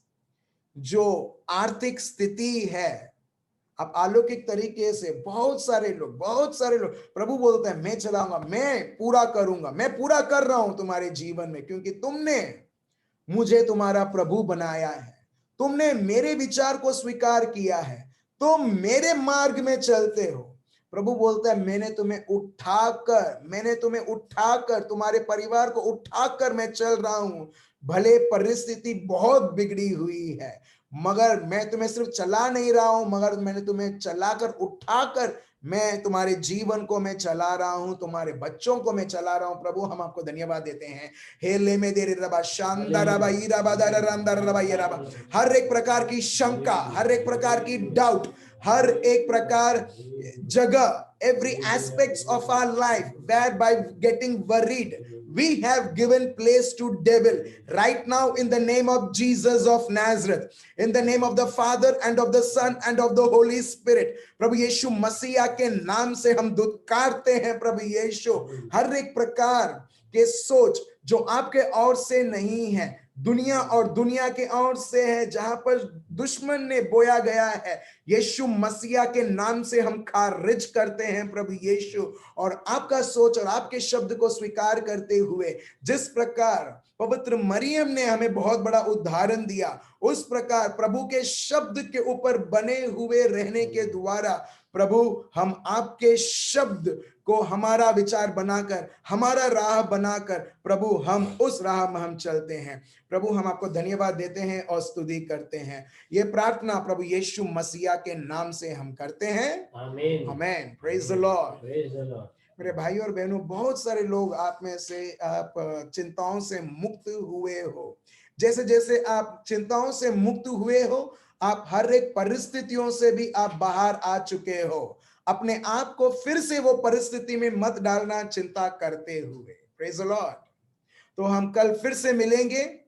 जो आर्थिक स्थिति है, अब अलौकिक तरीके से बहुत सारे लोग प्रभु बोलते हैं मैं चलाऊंगा, मैं पूरा करूंगा, मैं पूरा कर रहा हूं तुम्हारे जीवन में, क्योंकि तुमने मुझे तुम्हारा प्रभु बनाया है, तुमने मेरे विचार को स्वीकार किया है, तुम मेरे मार्ग में चलते हो। प्रभु बोलता है मैंने तुम्हें उठाकर तुम्हारे परिवार को उठाकर मैं चल रहा हूं। भले परिस्थिति बहुत बिगड़ी हुई है, मगर मैं तुम्हें सिर्फ चला नहीं रहा हूं, मगर मैंने तुम्हें चलाकर उठाकर मैं तुम्हारे जीवन को मैं चला रहा हूं, तुम्हारे बच्चों को मैं चला रहा हूं। प्रभु हम आपको धन्यवाद देते हैं। हेले में देरे रबा शानदार रबा ईरा बादार रामदार रबा ये रबा, हर एक प्रकार की शंका, हर एक प्रकार की डाउट, हर एक प्रकार जगह, every aspects of our life whereby getting worried, we have given place to devil right now in the name of Jesus of Nazareth, in the name of the Father and of the Son and of the Holy Spirit। प्रभु यीशु मसीहा के नाम से हम धुतकारते हैं प्रभु यीशु हर एक प्रकार के सोच जो आपके ओर से नहीं है, दुनिया और दुनिया के ओर से है, जहां पर दुश्मन ने बोया गया है, यीशु मसीहा के नाम से हम खारिज करते हैं प्रभु यीशु। और आपका सोच और आपके शब्द को स्वीकार करते हुए जिस प्रकार पवित्र मरियम ने हमें बहुत बड़ा उदाहरण दिया, उस प्रकार प्रभु के शब्द के ऊपर बने हुए रहने के द्वारा प्रभु हम आपके शब्द को हमारा विचार बनाकर, हमारा राह बनाकर प्रभु हम उस राह में हम चलते हैं। प्रभु हम आपको धन्यवाद देते हैं और स्तुति करते हैं। ये प्रार्थना प्रभु यीशु मसीहा के नाम से हम करते हैं, आमीन आमीन। Praise the Lord. मेरे भाई और बहनों, बहुत सारे लोग आप में से आप चिंताओं से मुक्त हुए हो। जैसे जैसे आप चिंताओं से मुक्त हुए हो, आप हर एक परिस्थितियों से भी आप बाहर आ चुके हो। अपने आप को फिर से वो परिस्थिति में मत डालना चिंता करते हुए। Praise the Lord. तो हम कल फिर से मिलेंगे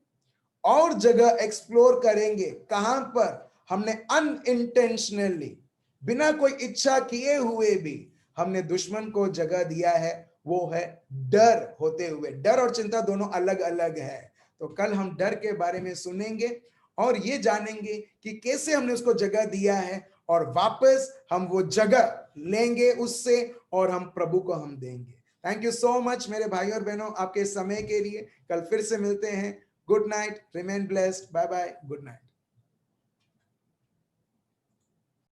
और जगह एक्सप्लोर करेंगे कहां पर हमने अनइंटेंशनली, बिना कोई इच्छा किए हुए भी हमने दुश्मन को जगह दिया है। वो है डर होते हुए। डर और चिंता दोनों अलग अलग है। तो कल हम डर के बारे में सुनेंगे और ये जानेंगे कि कैसे हमने उसको जगह दिया है, और वापस हम वो जगह लेंगे उससे और हम प्रभु को हम देंगे। थैंक यू सो मच मेरे भाई और बहनों आपके समय के लिए। कल फिर से मिलते हैं। Good night, remain blessed, bye bye, good night.